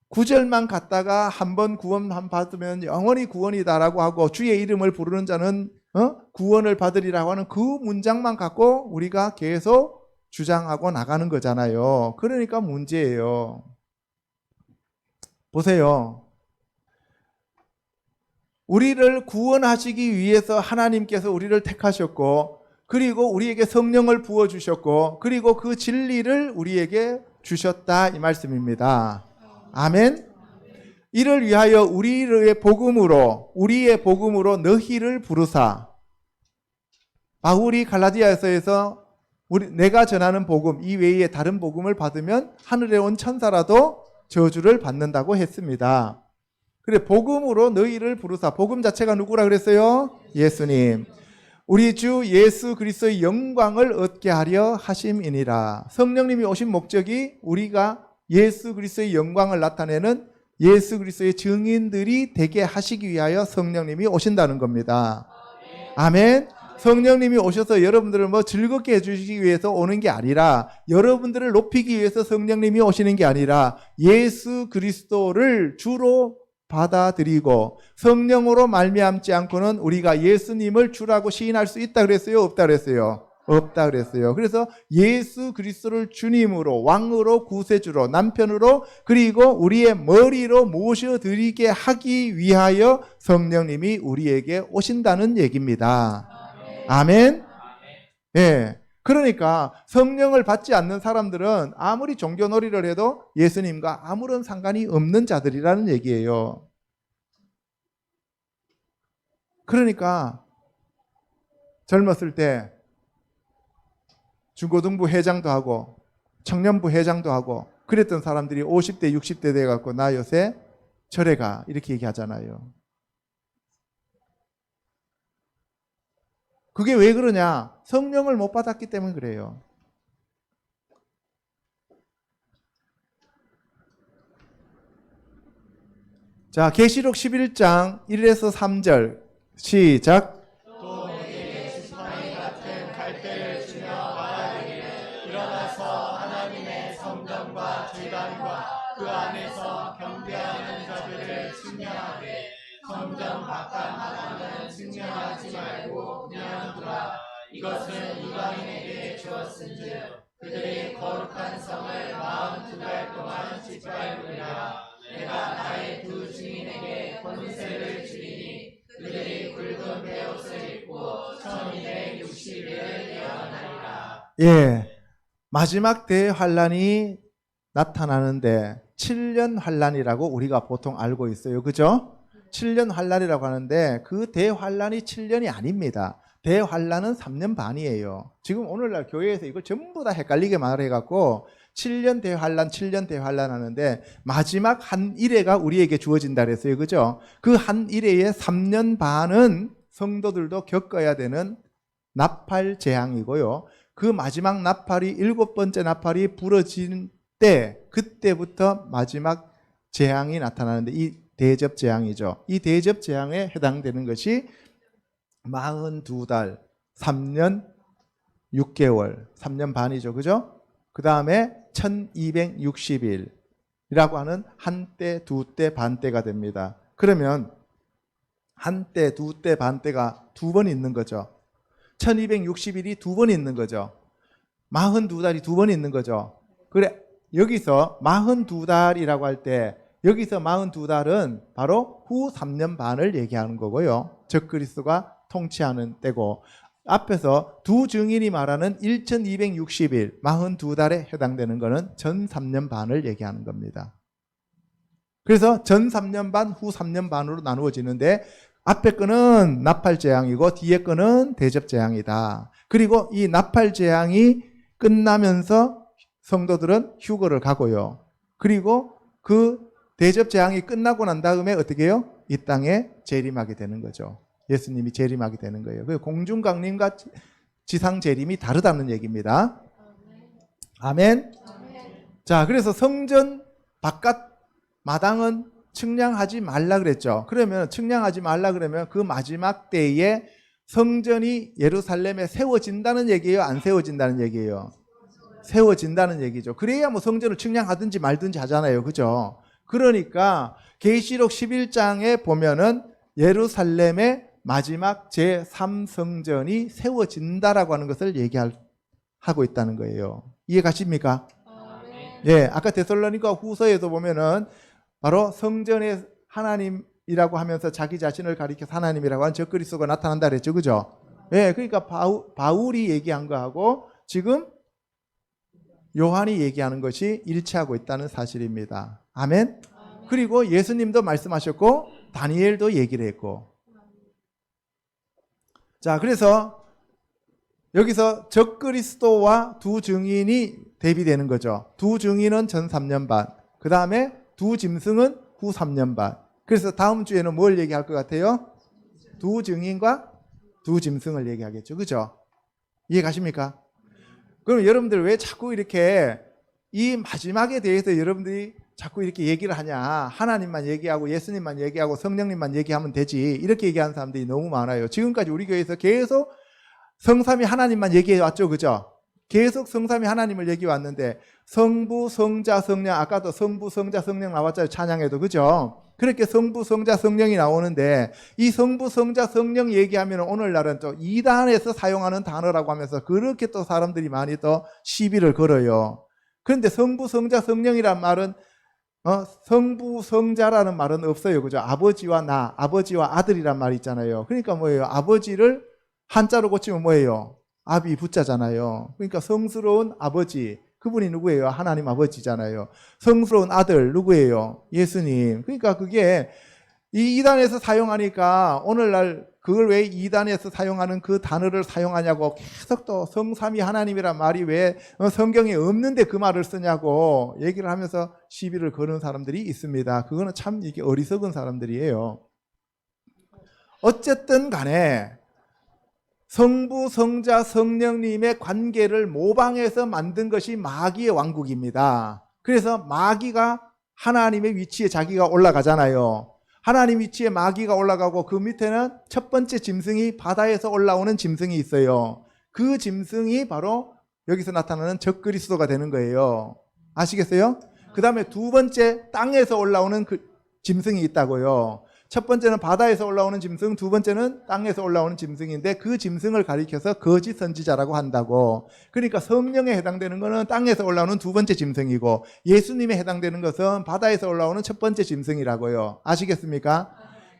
A: 구절만 갖다가 한번 구원 받으면 영원히 구원이다라고 하고 주의 이름을 부르는 자는 구원을 받으리라고 하는 그 문장만 갖고 우리가 계속 주장하고 나가는 거잖아요. 그러니까 문제예요. 보세요. 우리를 구원하시기 위해서 하나님께서 우리를 택하셨고 그리고 우리에게 성령을 부어주셨고 그리고 그 진리를 우리에게 주셨다 이 말씀입니다. 아멘? 이를 위하여 우리의 복음으로 너희를 부르사. 바울이 갈라디아서에서 내가 전하는 복음 이외에 다른 복음을 받으면 하늘에 온 천사라도 저주를 받는다고 했습니다. 그래, 복음으로 너희를 부르사. 복음 자체가 누구라 그랬어요? 예수님. 우리 주 예수 그리스도의 영광을 얻게 하려 하심이니라. 성령님이 오신 목적이 우리가 예수 그리스도의 영광을 나타내는 예수 그리스도의 증인들이 되게 하시기 위하여 성령님이 오신다는 겁니다. 아멘. 성령님이 오셔서 여러분들을 즐겁게 해주시기 위해서 오는 게 아니라, 여러분들을 높이기 위해서 성령님이 오시는 게 아니라, 예수 그리스도를 주로 받아들이고 성령으로 말미암지 않고는 우리가 예수님을 주라고 시인할 수 있다 그랬어요? 없다 그랬어요? 없다 그랬어요. 그래서 예수 그리스도를 주님으로, 왕으로, 구세주로, 남편으로, 그리고 우리의 머리로 모셔드리게 하기 위하여 성령님이 우리에게 오신다는 얘기입니다. 아멘. 예. 그러니까 성령을 받지 않는 사람들은 아무리 종교놀이를 해도 예수님과 아무런 상관이 없는 자들이라는 얘기예요. 그러니까 젊었을 때 중고등부 회장도 하고 청년부 회장도 하고 그랬던 사람들이 50대 60대 돼갖고 나 요새 절에 가 이렇게 얘기하잖아요. 그게 왜 그러냐? 성령을 못 받았기 때문에 그래요. 자, 계시록 11장 1에서 3절 시작.
B: 또 내게 지팡이 같은 갈대를 주며 말하기를 일어나서 하나님의 성전과 제단과 그 안에서 경배하는 자들을 측량하되 성전 바깥 하나는 측량하지 말고 그냥 두라. 이것은 이방인에게 주었은즉 그들이 거룩한 성을 42달 동안 짓밟으리라. 내가 나의 두 증인에게 권세를 주리니 그들이 굵은 베옷을 입고 1260일을 예언하리라.
A: 예, 마지막 대환란이 나타나는데 7년 환란이라고 우리가 보통 알고 있어요. 그죠? 7년 환란이라고 하는데 그 대환란이 7년이 아닙니다. 대환란은 3년 반이에요. 지금 오늘날 교회에서 이걸 전부 다 헷갈리게 말해갖고 7년 대환란, 7년 대환란 하는데 마지막 한 일회가 우리에게 주어진다 그랬어요. 그죠? 그 한 일회에 3년 반은 성도들도 겪어야 되는 나팔 재앙이고요. 그 마지막 나팔이 7번째 나팔이 부러진 때 그때부터 마지막 재앙이 나타나는데 이 대접 재앙이죠. 이 대접 재앙에 해당되는 것이 42달, 3년 6개월, 3년 반이죠. 그죠? 그 다음에 1260일이라고 하는 한때, 두때, 반때가 됩니다. 그러면 한때, 두때, 반때가 두 번 있는 거죠. 1260일이 두 번 있는 거죠. 42달이 두 번 있는 거죠. 그래, 여기서 42달이라고 할 때 여기서 42달은 바로 후 3년 반을 얘기하는 거고요. 적그리스도가 통치하는 때고 앞에서 두 증인이 말하는 1260일 42달에 해당되는 것은 전 3년 반을 얘기하는 겁니다. 그래서 전 3년 반, 후 3년 반으로 나누어지는데 앞에 거는 나팔 재앙이고 뒤에 거는 대접 재앙이다. 그리고 이 나팔 재앙이 끝나면서 성도들은 휴거를 가고요. 그리고 그 대접 재앙이 끝나고 난 다음에 어떻게 해요? 이 땅에 재림하게 되는 거죠. 예수님이 재림하게 되는 거예요. 그 공중 강림과 지상 재림이 다르다는 얘기입니다. 아멘. 자, 그래서 성전 바깥 마당은 측량하지 말라 그랬죠. 그러면 측량하지 말라 그러면 그 마지막 때에 성전이 예루살렘에 세워진다는 얘기예요? 안 세워진다는 얘기예요? 세워진다는 얘기죠. 그래야 뭐 성전을 측량하든지 말든지 하잖아요. 그죠? 그러니까 계시록 11장에 보면은 예루살렘의 마지막 제3성전이 세워진다라고 하는 것을 얘기하고 있다는 거예요. 이해 가십니까? 예, 아까 데살로니가 후서에서 보면은 바로 성전의 하나님이라고 하면서 자기 자신을 가리켜서 하나님이라고 한 적그리스도가 나타난다 그랬죠. 그죠? 예, 그러니까 바울이 얘기한 거하고 지금 요한이 얘기하는 것이 일치하고 있다는 사실입니다. 아멘? 그리고 예수님도 말씀하셨고 다니엘도 얘기를 했고. 자, 그래서 여기서 적그리스도와 두 증인이 대비되는 거죠. 두 증인은 전 3년 반, 그 다음에 두 짐승은 후 3년 반. 그래서 다음 주에는 뭘 얘기할 것 같아요? 두 증인과 두 짐승을 얘기하겠죠. 그죠? 이해 가십니까? 그럼 여러분들 왜 자꾸 이렇게 이 마지막에 대해서 여러분들이 자꾸 이렇게 얘기를 하냐? 하나님만 얘기하고 예수님만 얘기하고 성령님만 얘기하면 되지. 이렇게 얘기하는 사람들이 너무 많아요. 지금까지 우리 교회에서 계속 성삼위 하나님만 얘기해 왔죠. 그죠? 계속 성삼위 하나님을 얘기해 왔는데 성부, 성자, 성령, 아까도 성부, 성자, 성령 나왔잖아요. 찬양에도. 그죠? 그렇게 성부, 성자, 성령이 나오는데 이 성부, 성자, 성령 얘기하면 오늘날은 또 이단에서 사용하는 단어라고 하면서 그렇게 또 사람들이 많이 또 시비를 걸어요. 그런데 성부, 성자, 성령이란 말은 성부, 성자라는 말은 없어요. 그죠? 아버지와 나, 아버지와 아들이란 말이 있잖아요. 그러니까 뭐예요? 아버지를 한자로 고치면 뭐예요? 아비 부자잖아요. 그러니까 성스러운 아버지, 그분이 누구예요? 하나님 아버지잖아요. 성스러운 아들 누구예요? 예수님. 그러니까 그게 이 이단에서 사용하니까 오늘날 그걸 왜 이단에서 사용하는 그 단어를 사용하냐고 계속 또 성삼위 하나님이란 말이 왜 성경에 없는데 그 말을 쓰냐고 얘기를 하면서 시비를 거는 사람들이 있습니다. 그거는 참 이게 어리석은 사람들이에요. 어쨌든 간에 성부, 성자, 성령님의 관계를 모방해서 만든 것이 마귀의 왕국입니다. 그래서 마귀가 하나님의 위치에 자기가 올라가잖아요. 하나님 위치에 마귀가 올라가고 그 밑에는 첫 번째 짐승이 바다에서 올라오는 짐승이 있어요. 그 짐승이 바로 여기서 나타나는 적그리스도가 되는 거예요. 아시겠어요? 그 다음에 두 번째 땅에서 올라오는 그 짐승이 있다고요. 첫 번째는 바다에서 올라오는 짐승, 두 번째는 땅에서 올라오는 짐승인데 그 짐승을 가리켜서 거짓 선지자라고 한다고. 그러니까 성령에 해당되는 것은 땅에서 올라오는 두 번째 짐승이고 예수님에 해당되는 것은 바다에서 올라오는 첫 번째 짐승이라고요. 아시겠습니까?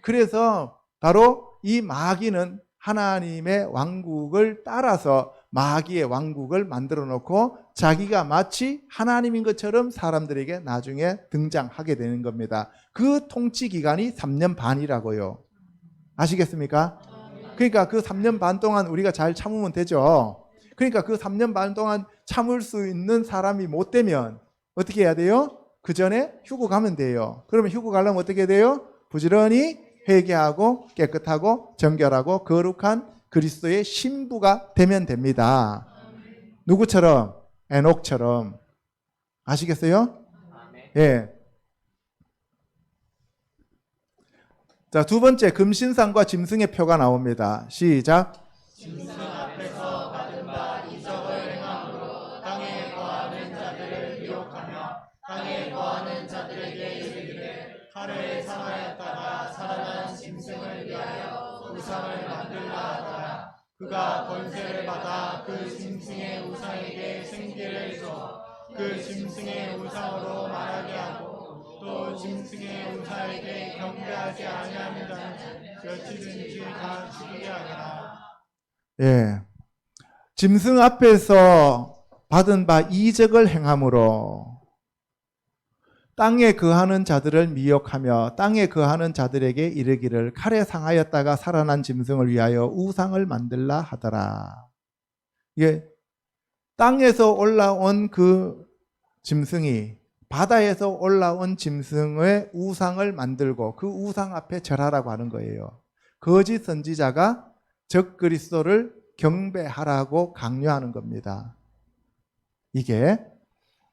A: 그래서 바로 이 마귀는 하나님의 왕국을 따라서 마귀의 왕국을 만들어 놓고 자기가 마치 하나님인 것처럼 사람들에게 나중에 등장하게 되는 겁니다. 그 통치 기간이 3년 반이라고요. 아시겠습니까? 그러니까 그 3년 반 동안 우리가 잘 참으면 되죠. 그러니까 그 3년 반 동안 참을 수 있는 사람이 못 되면 어떻게 해야 돼요? 그 전에 휴고 가면 돼요. 그러면 휴고 가려면 어떻게 돼요? 부지런히 회개하고 깨끗하고 정결하고 거룩한 그리스도의 신부가 되면 됩니다. 누구처럼? 에녹처럼. 아시겠어요? 예. 자, 두 번째 금신상과 짐승의 표가 나옵니다. 시작.
B: 짐승 앞에서 받은 바 이적을 행함으로 땅에 거하는 자들을 미혹하며 땅에 거하는 자들에게 이르기를 칼을 상하였다가 살아난 짐승을 위하여 우상을 만들라 하더라. 그가 권세를 받아 그 짐승의 우상에게 생기를 줘 그 짐승의 우상으로 말하게 하고 또 짐승의 우상에게 경배하지 아니하는 자는 몇이든지 다 죽이게 하리라.
A: 예. 짐승 앞에서 받은 바 이적을 행함으로 땅에 거하는 자들을 미혹하며 땅에 거하는 자들에게 이르기를 칼에 상하였다가 살아난 짐승을 위하여 우상을 만들라 하더라. 이게 땅에서 올라온 그 짐승이 바다에서 올라온 짐승의 우상을 만들고 그 우상 앞에 절하라고 하는 거예요. 거짓 선지자가 적그리스도를 경배하라고 강요하는 겁니다. 이게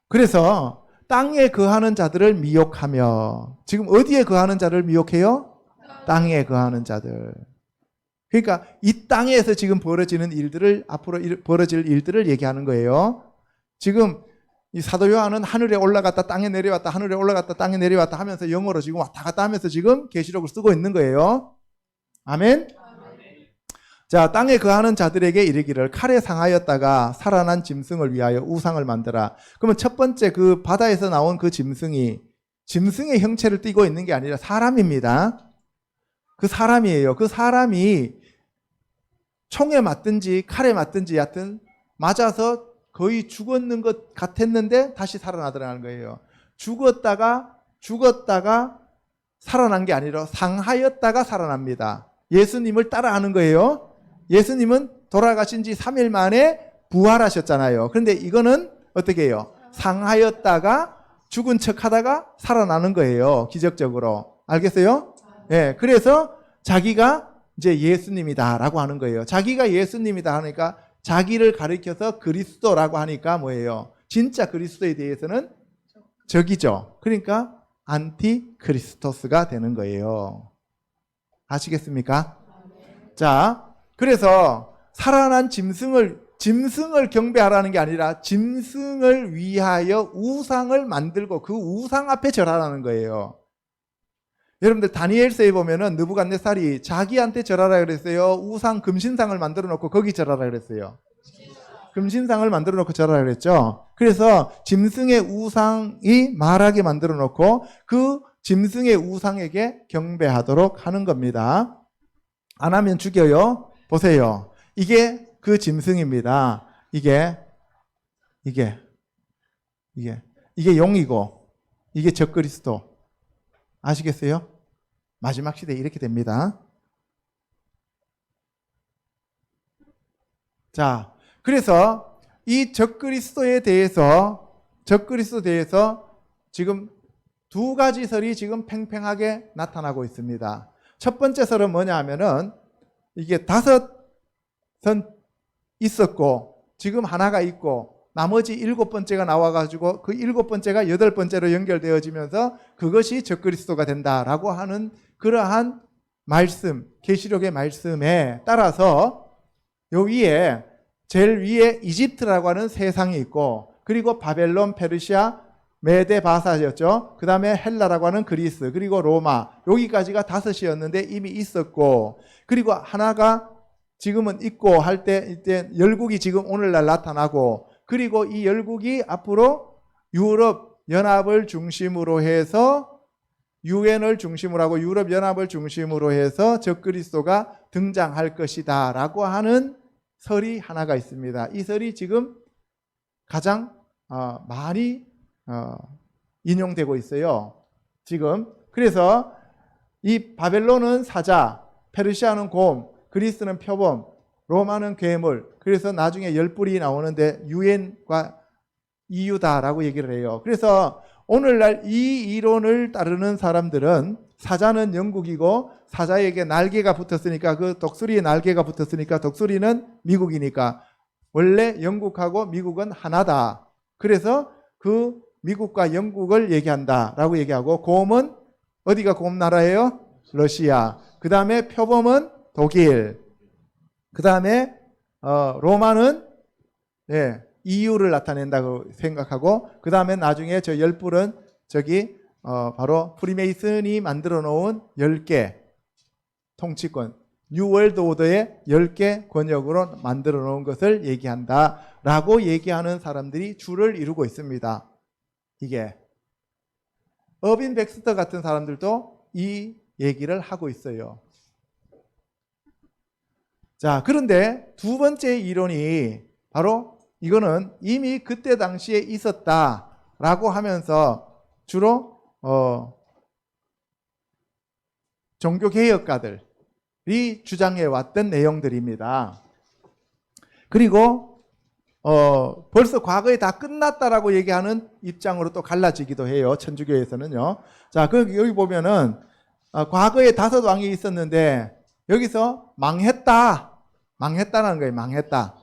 A: 그래서 땅에 거하는 자들을 미혹하며, 지금 어디에 거하는 자를 미혹해요? 땅에 거하는 자들. 그러니까 이 땅에서 지금 벌어지는 일들을, 앞으로 벌어질 일들을 얘기하는 거예요. 지금 이 사도 요한은 하늘에 올라갔다 땅에 내려왔다 하늘에 올라갔다 땅에 내려왔다 하면서 영어로 지금 왔다 갔다 하면서 지금 계시록을 쓰고 있는 거예요. 아멘. 자, 땅에 거하는 자들에게 이르기를 칼에 상하였다가 살아난 짐승을 위하여 우상을 만들라. 그러면 첫 번째 그 바다에서 나온 그 짐승이 짐승의 형체를 띠고 있는 게 아니라 사람입니다. 그 사람이에요. 그 사람이 총에 맞든지 칼에 맞든지 하여튼 맞아서 거의 죽었는 것 같았는데 다시 살아나더라는 거예요. 죽었다가 죽었다가 살아난 게 아니라 상하였다가 살아납니다. 예수님을 따라하는 거예요. 예수님은 돌아가신 지 3일 만에 부활하셨잖아요. 그런데 이거는 어떻게 해요? 상하였다가 죽은 척 하다가 살아나는 거예요. 기적적으로. 알겠어요? 예. 그래서 자기가 이제 예수님이다라고 하는 거예요. 자기가 예수님이다 하니까 자기를 가리켜서 그리스도라고 하니까 뭐예요? 진짜 그리스도에 대해서는 적이죠. 그러니까 안티크리스토스가 되는 거예요. 아시겠습니까? 자, 그래서 살아난 짐승을 경배하라는 게 아니라 짐승을 위하여 우상을 만들고 그 우상 앞에 절하라는 거예요. 여러분들 다니엘서에 보면은 느부갓네살이 자기한테 절하라 그랬어요. 우상 금신상을 만들어 놓고 거기 절하라 그랬어요. 금신상을 만들어 놓고 절하라 그랬죠. 그래서 짐승의 우상이 말하게 만들어 놓고 그 짐승의 우상에게 경배하도록 하는 겁니다. 안 하면 죽여요. 보세요. 이게 그 짐승입니다. 이게 용이고 이게 적그리스도. 아시겠어요? 마지막 시대에 이렇게 됩니다. 자, 그래서 이 적그리스도에 대해서 지금 두 가지 설이 지금 팽팽하게 나타나고 있습니다. 첫 번째 설은 뭐냐 하면은 이게 5선 있었고 지금 하나가 있고 나머지 7번째가 나와가지고 그 7번째가 8번째로 연결되어지면서 그것이 적그리스도가 된다라고 하는 그러한 말씀, 계시록의 말씀에 따라서 요 위에 제일 위에 이집트라고 하는 세상이 있고 그리고 바벨론, 페르시아, 메데, 바사였죠. 그 다음에 헬라라고 하는 그리스, 그리고 로마, 여기까지가 5이었는데 이미 있었고 그리고 하나가 지금은 있고 할 때 이제 열국이 지금 오늘날 나타나고 그리고 이 열국이 앞으로 유럽 연합을 중심으로 해서 유엔을 중심으로 하고 유럽 연합을 중심으로 해서 적그리스도가 등장할 것이다 라고 하는 설이 하나가 있습니다. 이 설이 지금 가장 많이 인용되고 있어요. 지금 그래서 이 바벨론은 사자, 페르시아는 곰, 그리스는 표범, 로마는 괴물. 그래서 나중에 열뿔이 나오는데 유엔과 EU다라고 얘기를 해요. 그래서 오늘날 이 이론을 따르는 사람들은 사자는 영국이고 사자에게 날개가 붙었으니까 그 독수리에 날개가 붙었으니까 독수리는 미국이니까 원래 영국하고 미국은 하나다. 그래서 그 미국과 영국을 얘기한다라고 얘기하고 곰은 어디가 곰 나라예요? 러시아. 그 다음에 표범은 독일. 그 다음에 로마는 EU를 나타낸다고 생각하고 그 다음에 나중에 저 열불은 저기 바로 프리메이슨이 만들어 놓은 10개 통치권 뉴월드 오더의 10개 권역으로 만들어 놓은 것을 얘기한다라고 얘기하는 사람들이 줄을 이루고 있습니다. 이게 어빈 백스터 같은 사람들도 이 얘기를 하고 있어요. 자, 그런데 두 번째 이론이 바로 이거는 이미 그때 당시에 있었다라고 하면서 주로 종교개혁가들이 주장해 왔던 내용들입니다. 그리고 벌써 과거에 다 끝났다라고 얘기하는 입장으로 또 갈라지기도 해요. 천주교에서는요. 자, 여기 보면은 과거에 5왕이 있었는데 여기서 망했다라는 거예요. 망했다.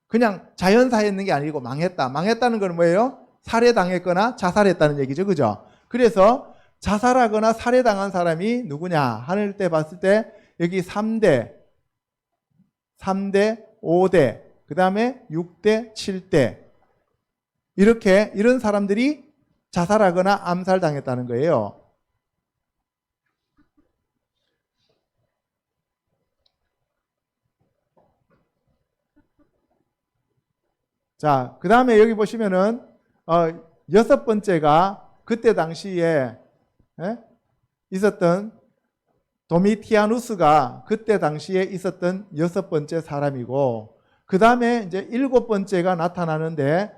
A: 그냥 자연사했는 게 아니고 망했다. 망했다는 건 뭐예요? 살해당했거나 자살했다는 얘기죠. 그죠? 그래서 자살하거나 살해당한 사람이 누구냐 하는 때 봤을 때 여기 3대, 5대, 그 다음에 6대, 7대 이런 사람들이 자살하거나 암살당했다는 거예요. 자, 그 다음에 여기 보시면은 6번째가 그때 당시에 있었던 도미티아누스가 그때 당시에 있었던 6번째 사람이고 그 다음에 이제 7번째가 나타나는데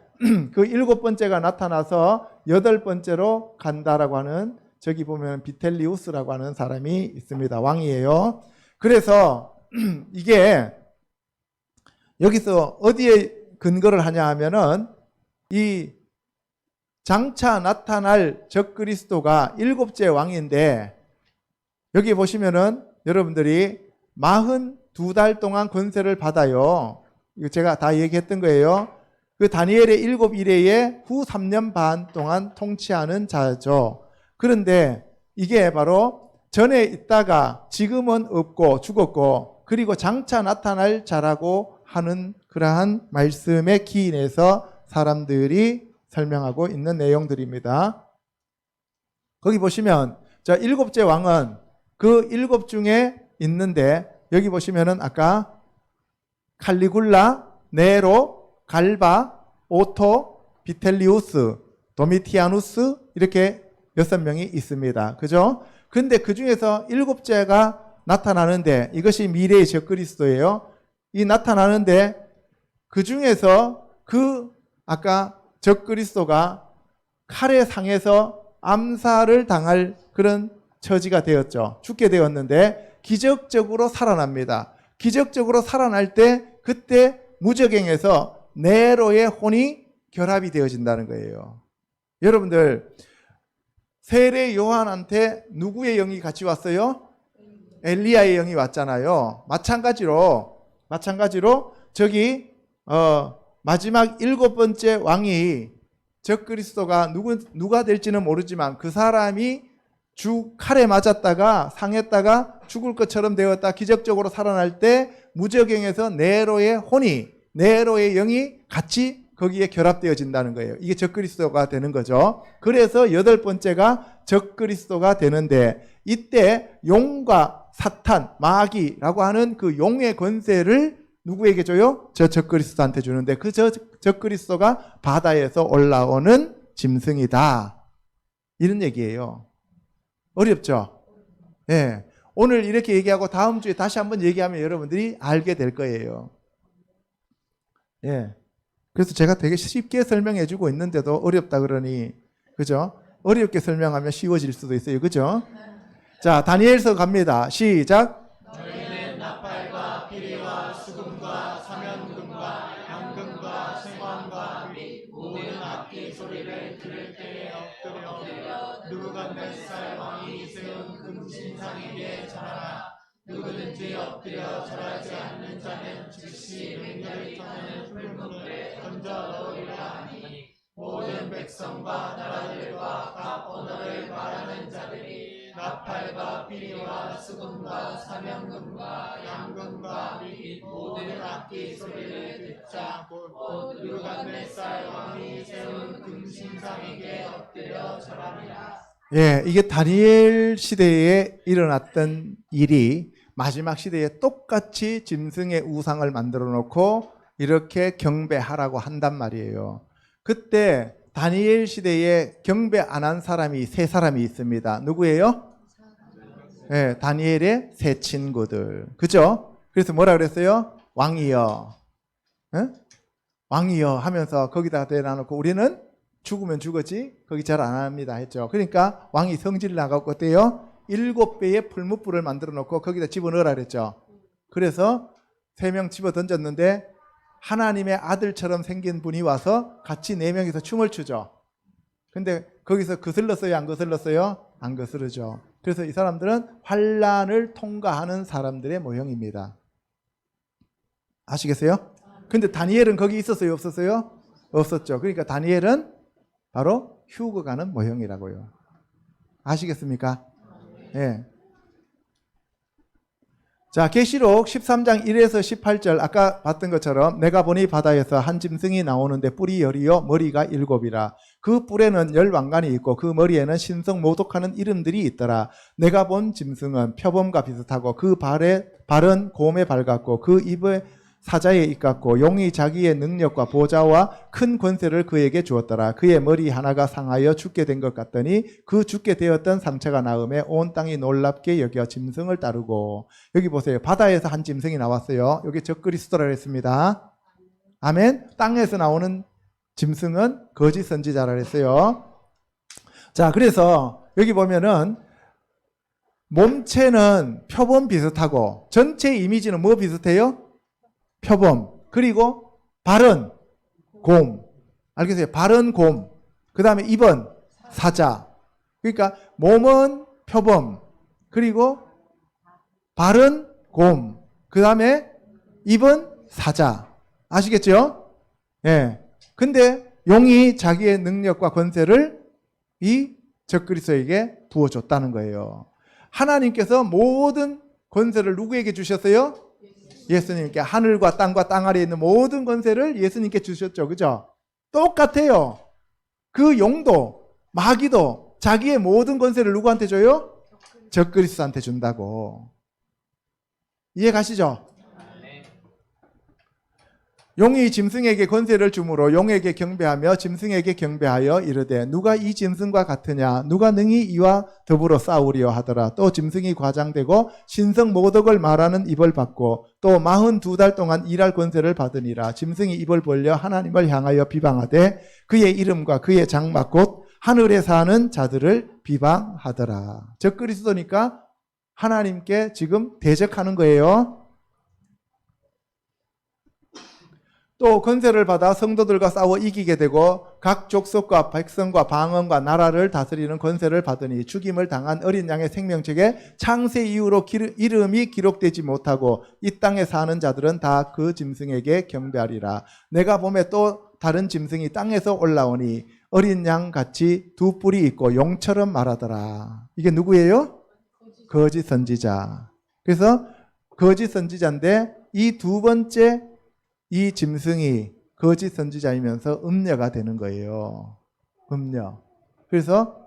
A: 그 7번째가 나타나서 8번째로 간다라고 하는 저기 보면 비텔리우스라고 하는 사람이 있습니다. 왕이에요. 그래서 이게 여기서 어디에 근거를 하냐 하면은 이 장차 나타날 적그리스도가 7째 왕인데 여기 보시면은 여러분들이 42달 동안 권세를 받아요. 이거 제가 다 얘기했던 거예요. 그 다니엘의 7일에 후 3년 반 동안 통치하는 자죠. 그런데 이게 바로 전에 있다가 지금은 없고 죽었고 그리고 장차 나타날 자라고 하는 그러한 말씀에 기인해서 사람들이 설명하고 있는 내용들입니다. 거기 보시면 자 7째 왕은 그 7 중에 있는데 여기 보시면은 아까 칼리굴라, 네로, 갈바, 오토, 비텔리우스, 도미티아누스 이렇게 6명이 있습니다. 그죠? 근데 그 중에서 7째가 나타나는데 이것이 미래의 적그리스도예요. 이 나타나는데 그 중에서 그 아까 적그리스도가 칼에 상해서 암살을 당할 그런 처지가 되었죠. 죽게 되었는데 기적적으로 살아납니다. 기적적으로 살아날 때 그때 무저갱에서 네로의 혼이 결합이 되어진다는 거예요. 여러분들 세례 요한한테 누구의 영이 같이 왔어요? 엘리야의 영이 왔잖아요. 마찬가지로 저기 마지막 7번째 왕이 적그리스도가 누가 될지는 모르지만 그 사람이 칼에 맞았다가 상했다가 죽을 것처럼 되었다 기적적으로 살아날 때 무저갱에서 네로의 영이 같이 거기에 결합되어진다는 거예요. 이게 적그리스도가 되는 거죠. 그래서 8번째가 적그리스도가 되는데 이때 용과 사탄, 마귀라고 하는 그 용의 권세를 누구에게 줘요? 저 적그리스도한테 주는데 그 적그리스도가 바다에서 올라오는 짐승이다. 이런 얘기예요. 어렵죠? 예. 오늘 이렇게 얘기하고 다음 주에 다시 한번 얘기하면 여러분들이 알게 될 거예요. 예. 그래서 제가 되게 쉽게 설명해 주고 있는데도 어렵다 그러니, 그죠? 어렵게 설명하면 쉬워질 수도 있어요. 그죠? 자, 다니엘서 갑니다. 시작.
B: 너희는 나팔과 피리와 수금과 사면금과 양금과 생관과 및 모든 악기 소리를 들을 때에 엎드려 느부갓네살 왕이 세운 금신상에게 절하라. 누구든지 엎드려 절하지 않는 자는 즉시 맹렬히 터는 불문에 던져 넣으리라 하니 모든 백성과 나라들과 각 언어를 말하는 자들이 나팔과 피리와 수금과 사면금과 양금과 및 모든 악기 소리를 듣자 곧 느부갓네살 왕이 세운 금신상에게 엎드려 절하리라.
A: 예, 이게 다니엘 시대에 일어났던 일이 마지막 시대에 똑같이 짐승의 우상을 만들어 놓고 이렇게 경배하라고 한단 말이에요. 그때 다니엘 시대에 경배 안 한 사람이 3사람이 있습니다. 누구예요? 예, 다니엘의 세 친구들. 그죠? 그래서 뭐라 그랬어요? 왕이여. 예? 왕이여 하면서 거기다 대놔놓고 우리는 죽으면 죽었지 거기 잘 안 합니다 했죠. 그러니까 왕이 성질을 나갖고 어때요? 7배의 풀무불을 만들어 놓고 거기다 집어넣으라 그랬죠. 그래서 3명 집어 던졌는데 하나님의 아들처럼 생긴 분이 와서 같이 4명이서 춤을 추죠. 근데 거기서 거슬렀어요? 안 거슬렀어요? 안 거스르죠. 그래서 이 사람들은 환란을 통과하는 사람들의 모형입니다. 아시겠어요? 근데 다니엘은 거기 있었어요? 없었어요? 없었죠. 그러니까 다니엘은 바로 휴거가는 모형이라고요. 아시겠습니까? 예. 자, 계시록 13장 1에서 18절 아까 봤던 것처럼 내가 보니 바다에서 한 짐승이 나오는데 뿔이 10이요 머리가 7이라. 그 뿔에는 10왕관이 있고 그 머리에는 신성 모독하는 이름들이 있더라. 내가 본 짐승은 표범과 비슷하고 그 발은 곰의 발 같고 그 입에 사자의 입 같고 용이 자기의 능력과 보좌와 큰 권세를 그에게 주었더라. 그의 머리 하나가 상하여 죽게 된 것 같더니 그 죽게 되었던 상처가 나음에 온 땅이 놀랍게 여겨 짐승을 따르고. 여기 보세요. 바다에서 한 짐승이 나왔어요. 여기 적그리스도라 했습니다. 아멘. 땅에서 나오는 짐승은 거짓 선지자라 했어요. 자, 그래서 여기 보면은 몸체는 표범 비슷하고 전체 이미지는 뭐 비슷해요? 표범. 그리고 발은 곰. 알겠어요? 발은 곰. 그 다음에 입은 사자. 그러니까 몸은 표범. 그리고 발은 곰. 그 다음에 입은 사자. 아시겠죠? 예. 근데 용이 자기의 능력과 권세를 이 적그리스도에게 부어줬다는 거예요. 하나님께서 모든 권세를 누구에게 주셨어요? 예수님께. 하늘과 땅과 땅 아래에 있는 모든 권세를 예수님께 주셨죠. 그죠? 똑같아요. 그 용도, 마귀도 자기의 모든 권세를 누구한테 줘요? 적그리스도한테 준다고. 이해 가시죠? 용이 짐승에게 권세를 주므로 용에게 경배하며 짐승에게 경배하여 이르되 누가 이 짐승과 같으냐 누가 능히 이와 더불어 싸우리요 하더라. 또 짐승이 과장되고 신성 모독을 말하는 입을 받고 또 42달 동안 일할 권세를 받으니라. 짐승이 입을 벌려 하나님을 향하여 비방하되 그의 이름과 그의 장막 곧 하늘에 사는 자들을 비방하더라. 적그리스도니까 하나님께 지금 대적하는 거예요. 또 권세를 받아 성도들과 싸워 이기게 되고 각 족속과 백성과 방언과 나라를 다스리는 권세를 받으니 죽임을 당한 어린 양의 생명책에 창세 이후로 이름이 기록되지 못하고 이 땅에 사는 자들은 다 그 짐승에게 경배하리라. 내가 보매 또 다른 짐승이 땅에서 올라오니 어린 양 같이 두 뿔이 있고 용처럼 말하더라. 이게 누구예요? 거짓 선지자. 그래서 거짓 선지자인데 이 두 번째 이 짐승이 거짓 선지자이면서 음녀가 되는 거예요. 음녀. 그래서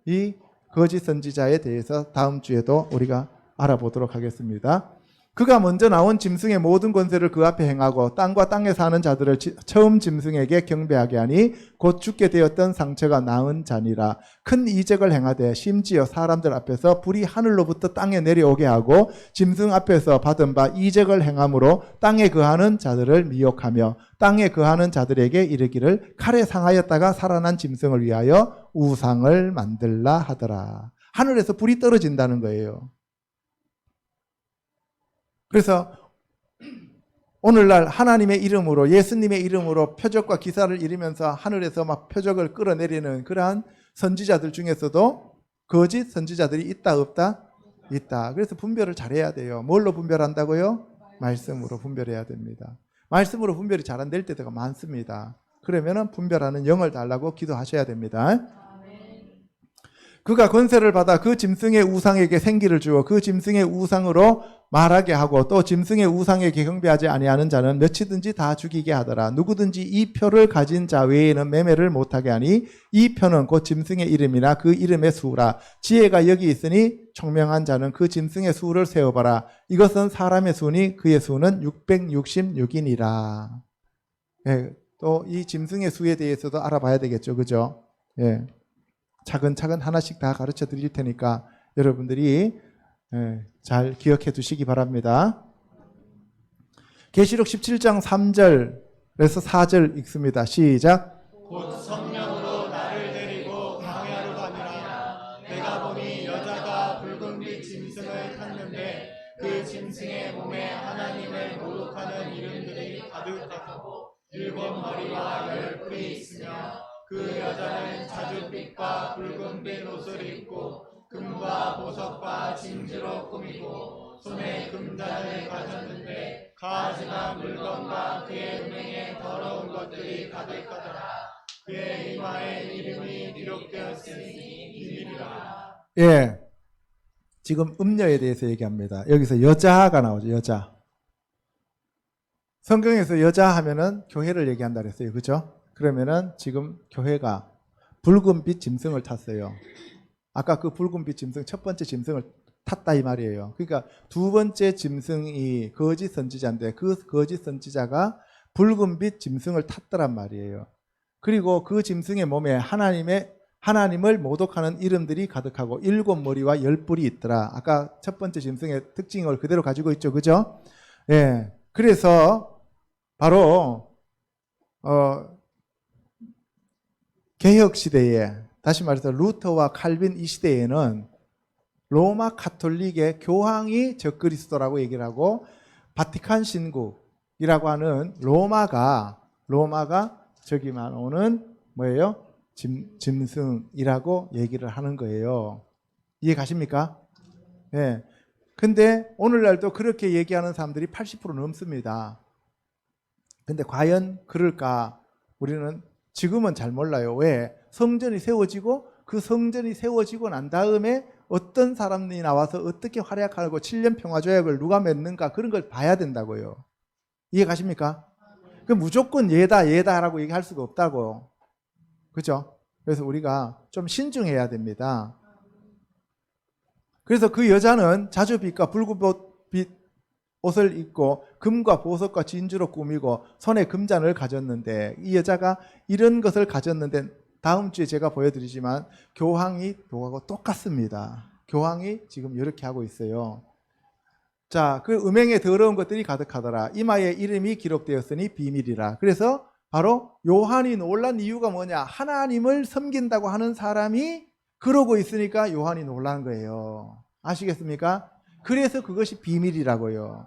A: 이 거짓 선지자에 대해서 다음 주에도 우리가 알아보도록 하겠습니다. 그가 먼저 나온 짐승의 모든 권세를 그 앞에 행하고 땅과 땅에 사는 자들을 처음 짐승에게 경배하게 하니 곧 죽게 되었던 상처가 나은 자니라. 큰 이적을 행하되 심지어 사람들 앞에서 불이 하늘로부터 땅에 내려오게 하고 짐승 앞에서 받은 바 이적을 행함으로 땅에 거하는 자들을 미혹하며 땅에 거하는 자들에게 이르기를 칼에 상하였다가 살아난 짐승을 위하여 우상을 만들라 하더라. 하늘에서 불이 떨어진다는 거예요. 그래서 오늘날 하나님의 이름으로 예수님의 이름으로 표적과 기사를 이루면서 하늘에서 막 표적을 끌어내리는 그러한 선지자들 중에서도 거짓 선지자들이 있다 없다? 있다. 그래서 분별을 잘해야 돼요. 뭘로 분별한다고요? 말씀으로 분별해야 됩니다. 말씀으로 분별이 잘 안 될 때가 많습니다. 그러면 분별하는 영을 달라고 기도하셔야 됩니다. 그가 권세를 받아 그 짐승의 우상에게 생기를 주어 그 짐승의 우상으로 말하게 하고 또 짐승의 우상에게 경배하지 아니하는 자는 몇이든지 다 죽이게 하더라. 누구든지 이 표를 가진 자 외에는 매매를 못하게 하니 이 표는 곧 짐승의 이름이나 그 이름의 수라. 지혜가 여기 있으니 총명한 자는 그 짐승의 수를 세어봐라. 이것은 사람의 수니 그의 수는 666이니라. 예, 또 이 짐승의 수에 대해서도 알아봐야 되겠죠. 그죠? 예. 차근차근 하나씩 다 가르쳐 드릴 테니까 여러분들이 잘 기억해 두시기 바랍니다. 계시록 17장 3절에서 4절 읽습니다. 시작.
B: 곧 성령으로 나를 데리고 광야로 가니라. 내가 보니 여자가 붉은빛 짐승을 탔는데 그 짐승의 몸에 하나님을 모독하는 이름들이 가득하고 7머리와 10뿔이 있으며 그 여자는 자줏빛과 붉은빛 옷을 입고 금과 보석과 진주로 꾸미고 손에 금잔을 가졌는데 가지나 물건과 그의 은행에 더러운 것들이 가득하더라. 그의 이마에 이름이 기록되었으니 비밀이라.
A: 예, 지금 음녀에 대해서 얘기합니다. 여기서 여자가 나오죠. 여자. 성경에서 여자 하면은 교회를 얘기한다 그랬어요. 그죠? 그러면은 지금 교회가 붉은빛 짐승을 탔어요. 아까 그 붉은빛 짐승 첫 번째 짐승을 탔다 이 말이에요. 그러니까 두 번째 짐승이 거짓 선지자인데 그 거짓 선지자가 붉은빛 짐승을 탔더란 말이에요. 그리고 그 짐승의 몸에 하나님을 모독하는 이름들이 가득하고 7머리와 10뿔이 있더라. 아까 첫 번째 짐승의 특징을 그대로 가지고 있죠. 그죠? 예. 그래서 바로 개혁 시대에 다시 말해서 루터와 칼빈 이 시대에는 로마 가톨릭의 교황이 적그리스도라고 얘기를 하고 바티칸 신국이라고 하는 로마가 저기만 오는 뭐예요? 짐승이라고 얘기를 하는 거예요. 이해 가십니까? 예. 근데 오늘날도 그렇게 얘기하는 사람들이 80% 넘습니다. 근데 과연 그럴까? 우리는 지금은 잘 몰라요. 왜? 성전이 세워지고 그 성전이 세워지고 난 다음에 어떤 사람이 나와서 어떻게 활약하고 7년 평화조약을 누가 맺는가 그런 걸 봐야 된다고요. 이해 가십니까? 그 무조건 예다라고 얘기할 수가 없다고. 그죠? 그래서 우리가 좀 신중해야 됩니다. 그래서 그 여자는 자주빛과 붉은빛 옷을 입고 금과 보석과 진주로 꾸미고 손에 금잔을 가졌는데 이 여자가 이런 것을 가졌는데 다음 주에 제가 보여드리지만 교황이 그거하고 똑같습니다. 교황이 지금 이렇게 하고 있어요. 자, 그 음행에 더러운 것들이 가득하더라. 이마에 이름이 기록되었으니 비밀이라. 그래서 바로 요한이 놀란 이유가 뭐냐? 하나님을 섬긴다고 하는 사람이 그러고 있으니까 요한이 놀란 거예요. 아시겠습니까? 그래서 그것이 비밀이라고요.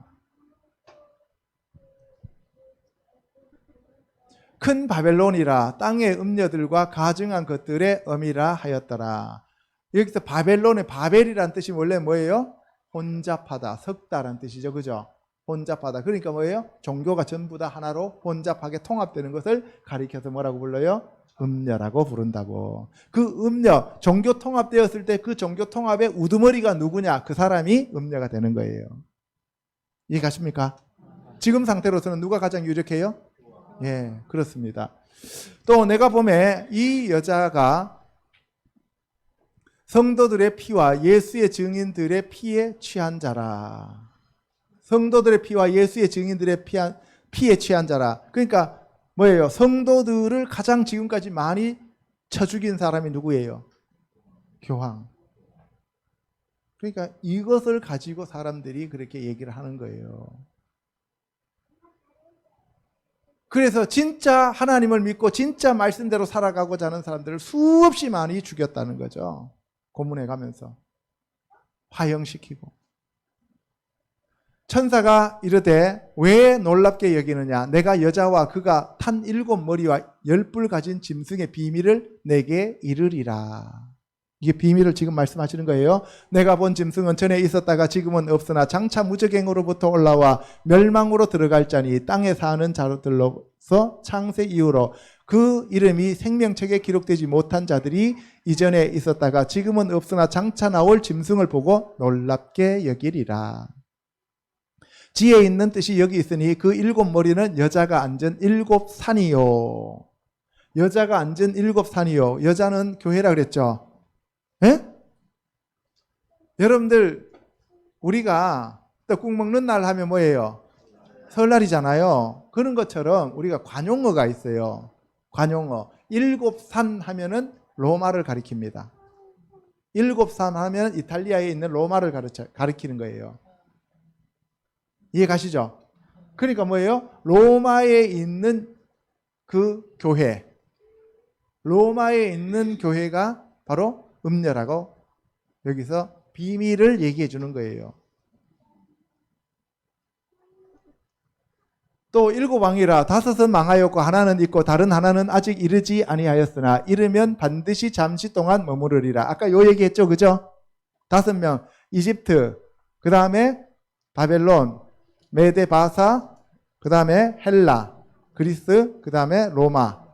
A: 큰 바벨론이라 땅의 음녀들과 가증한 것들의 어미라 하였더라. 여기서 바벨론의 바벨이란 뜻이 원래 뭐예요? 혼잡하다, 섞다라는 뜻이죠. 그죠? 혼잡하다. 그러니까 뭐예요? 종교가 전부 다 하나로 혼잡하게 통합되는 것을 가리켜서 뭐라고 불러요? 음녀라고 부른다고. 그 음녀, 종교 통합되었을 때 그 종교 통합의 우두머리가 누구냐? 그 사람이 음녀가 되는 거예요. 이해가십니까? 지금 상태로서는 누가 가장 유력해요? 예, 그렇습니다. 또 내가 보면 이 여자가 성도들의 피와 예수의 증인들의 피에 취한 자라. 성도들의 피와 예수의 증인들의 피에 취한 자라. 그러니까 뭐예요? 성도들을 가장 지금까지 많이 쳐 죽인 사람이 누구예요? 교황. 그러니까 이것을 가지고 사람들이 그렇게 얘기를 하는 거예요. 그래서 진짜 하나님을 믿고 진짜 말씀대로 살아가고자 하는 사람들을 수없이 많이 죽였다는 거죠. 고문해 가면서 화형시키고. 천사가 이르되 왜 놀랍게 여기느냐? 내가 여자와 그가 탄 7머리와 10뿔 가진 짐승의 비밀을 내게 이르리라. 이게 비밀을 지금 말씀하시는 거예요. 내가 본 짐승은 전에 있었다가 지금은 없으나 장차 무적행으로부터 올라와 멸망으로 들어갈 자니 땅에 사는 자들로서 창세 이후로 그 이름이 생명책에 기록되지 못한 자들이 이전에 있었다가 지금은 없으나 장차 나올 짐승을 보고 놀랍게 여기리라. 지혜 있는 뜻이 여기 있으니 그 7머리는 여자가 앉은 7산이요. 여자가 앉은 7산이요. 여자는 교회라 그랬죠. 예? 여러분들 우리가 떡국 먹는 날 하면 뭐예요? 설날이잖아요. 그런 것처럼 우리가 관용어가 있어요. 관용어. 7산 하면은 로마를 가리킵니다. 7산 하면 이탈리아에 있는 로마를 가리키는 거예요. 이해 가시죠? 그러니까 뭐예요? 로마에 있는 그 교회. 로마에 있는 교회가 바로 음녀라고 여기서 비밀을 얘기해 주는 거예요. 또 7왕이라 5은 망하였고 하나는 있고 다른 하나는 아직 이르지 아니하였으나 이르면 반드시 잠시 동안 머무르리라. 아까 요 얘기했죠, 그죠? 5명 이집트, 그 다음에 바벨론, 메데 바사, 그 다음에 헬라, 그리스, 그 다음에 로마,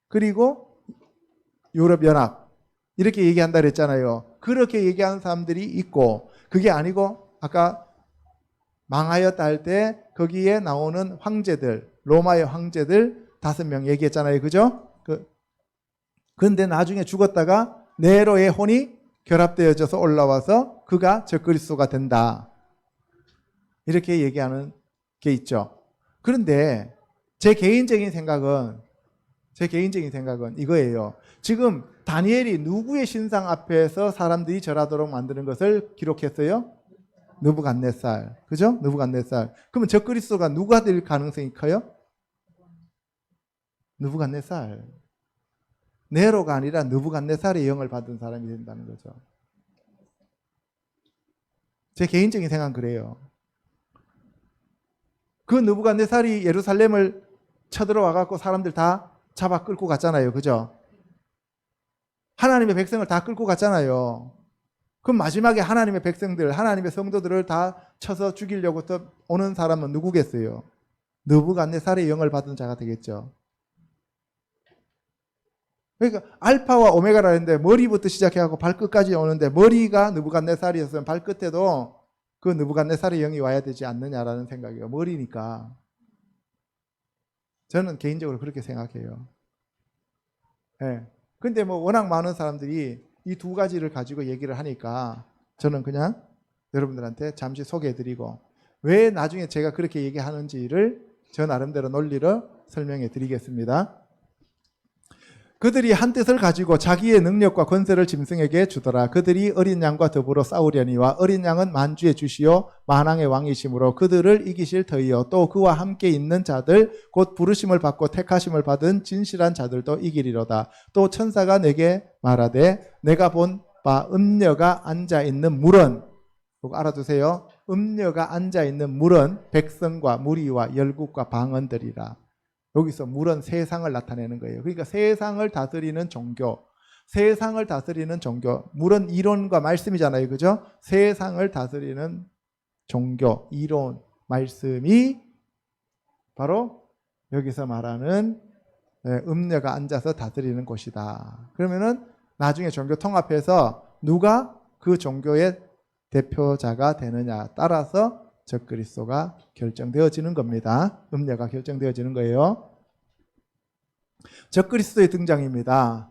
A: 그리고 유럽연합. 이렇게 얘기한다 그랬잖아요. 그렇게 얘기하는 사람들이 있고, 그게 아니고 아까 망하였다 할 때 거기에 나오는 황제들, 로마의 황제들 5명 얘기했잖아요. 그죠? 그런데 나중에 죽었다가 네로의 혼이 결합되어져서 올라와서 그가 적그리스도가 된다. 이렇게 얘기하는 게 있죠. 그런데 제 개인적인 생각은 이거예요. 지금 다니엘이 누구의 신상 앞에서 사람들이 절하도록 만드는 것을 기록했어요? 느부갓네살. 그죠? 느부갓네살. 그러면 적그리스도가 누가 될 가능성이 커요? 느부갓네살. 네로가 아니라 느부갓네살의 영을 받은 사람이 된다는 거죠. 제 개인적인 생각은 그래요. 그 느부갓네살이 예루살렘을 쳐들어와 갖고 사람들 다 잡아 끌고 갔잖아요. 그죠? 하나님의 백성을 다 끌고 갔잖아요. 그럼 마지막에 하나님의 백성들, 하나님의 성도들을 다 쳐서 죽이려고 또 오는 사람은 누구겠어요? 느부갓네살의 영을 받은 자가 되겠죠. 그러니까 알파와 오메가라 했는데 머리부터 시작해갖고 발끝까지 오는데 머리가 느부갓네살이었으면 발끝에도 그 느부갓네살의 영이 와야 되지 않느냐라는 생각이에요. 머리니까. 저는 개인적으로 그렇게 생각해요. 예. 근데 뭐 워낙 많은 사람들이 이 두 가지를 가지고 얘기를 하니까 저는 그냥 여러분들한테 잠시 소개해드리고 왜 나중에 제가 그렇게 얘기하는지를 저 나름대로 논리를 설명해 드리겠습니다. 그들이 한 뜻을 가지고 자기의 능력과 권세를 짐승에게 주더라. 그들이 어린 양과 더불어 싸우려니와 어린 양은 만주의 주시요 만왕의 왕이시므로 그들을 이기실 터이요 또 그와 함께 있는 자들 곧 부르심을 받고 택하심을 받은 진실한 자들도 이기리로다. 또 천사가 내게 말하되 내가 본 바 음녀가 앉아있는 물은, 꼭 알아두세요. 음녀가 앉아있는 물은 백성과 무리와 열국과 방언들이라. 여기서 물은 세상을 나타내는 거예요. 그러니까 세상을 다스리는 종교, 세상을 다스리는 종교. 물은 이론과 말씀이잖아요. 그죠? 세상을 다스리는 종교, 이론, 말씀이 바로 여기서 말하는 음녀가 앉아서 다스리는 곳이다. 그러면은 나중에 종교 통합해서 누가 그 종교의 대표자가 되느냐 따라서 적그리스도가 결정되어지는 겁니다. 음녀가 결정되어지는 거예요. 적그리스도의 등장입니다.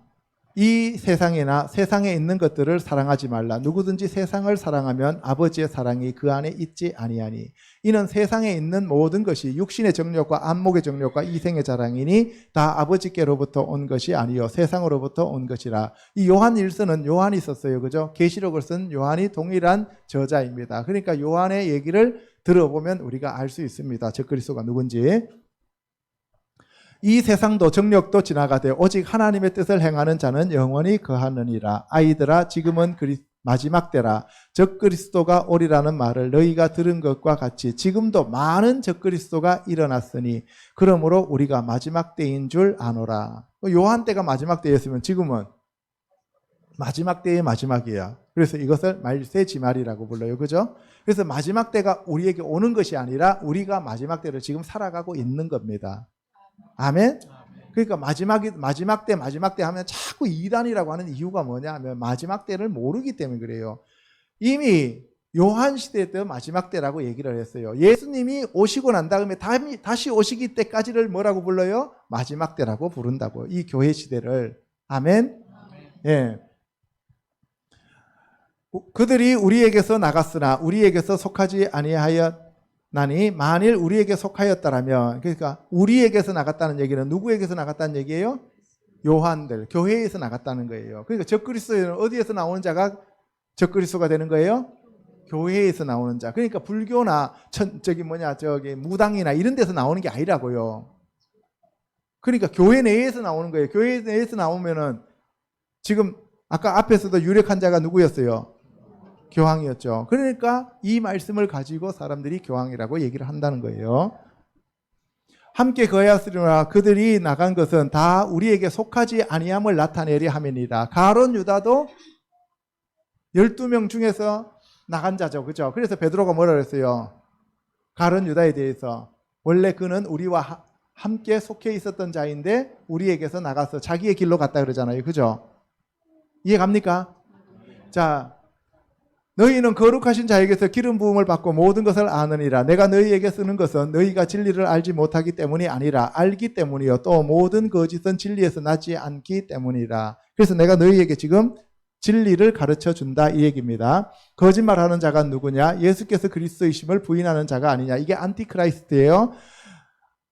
A: 이 세상이나 세상에 있는 것들을 사랑하지 말라. 누구든지 세상을 사랑하면 아버지의 사랑이 그 안에 있지 아니하니. 이는 세상에 있는 모든 것이 육신의 정욕과 안목의 정욕과 이생의 자랑이니 다 아버지께로부터 온 것이 아니요 세상으로부터 온 것이라. 이 요한 1서는 요한이 썼어요. 그죠? 계시록을 쓴 요한이 동일한 저자입니다. 그러니까 요한의 얘기를 들어보면 우리가 알 수 있습니다. 적그리스도가 누군지. 이 세상도 정력도 지나가되 오직 하나님의 뜻을 행하는 자는 영원히 거하느니라. 아이들아 지금은 마지막 때라. 적그리스도가 오리라는 말을 너희가 들은 것과 같이 지금도 많은 적그리스도가 일어났으니 그러므로 우리가 마지막 때인 줄 아노라. 요한 때가 마지막 때였으면 지금은 마지막 때의 마지막이야. 그래서 이것을 말세지말이라고 불러요. 그죠? 그래서 마지막 때가 우리에게 오는 것이 아니라 우리가 마지막 때를 지금 살아가고 있는 겁니다. 아멘? 그러니까 마지막 때 하면 자꾸 이단이라고 하는 이유가 뭐냐 하면 마지막 때를 모르기 때문에 그래요. 이미 요한 시대 때 마지막 때라고 얘기를 했어요. 예수님이 오시고 난 다음에 다시 오시기 때까지를 뭐라고 불러요? 마지막 때라고 부른다고. 이 교회 시대를. 아멘? 예. 그들이 우리에게서 나갔으나 우리에게서 속하지 아니하였나니 만일 우리에게 속하였다라면, 그러니까 우리에게서 나갔다는 얘기는 누구에게서 나갔다는 얘기예요? 요한들, 교회에서 나갔다는 거예요. 그러니까 적그리스도는 어디에서 나오는 자가 적그리스도가 되는 거예요? 교회에서 나오는 자. 그러니까 불교나 무당이나 이런 데서 나오는 게 아니라고요. 그러니까 교회 내에서 나오는 거예요. 교회 내에서 나오면은 지금 아까 앞에서도 유력한 자가 누구였어요? 교황이었죠. 그러니까 이 말씀을 가지고 사람들이 교황이라고 얘기를 한다는 거예요. 함께 거하였으리라. 그들이 나간 것은 다 우리에게 속하지 아니함을 나타내려 함이니라. 가룟 유다도 12명 중에서 나간 자죠. 그죠? 그래서 베드로가 뭐라 그랬어요? 가룟 유다에 대해서 원래 그는 우리와 함께 속해 있었던 자인데 우리에게서 나가서 자기의 길로 갔다 그러잖아요. 그죠? 이해 갑니까? 자, 너희는 거룩하신 자에게서 기름 부음을 받고 모든 것을 아느니라. 내가 너희에게 쓰는 것은 너희가 진리를 알지 못하기 때문이 아니라 알기 때문이요. 또 모든 거짓은 진리에서 나지 않기 때문이라. 그래서 내가 너희에게 지금 진리를 가르쳐 준다 이 얘기입니다. 거짓말하는 자가 누구냐? 예수께서 그리스도이심을 부인하는 자가 아니냐. 이게 안티크라이스트예요.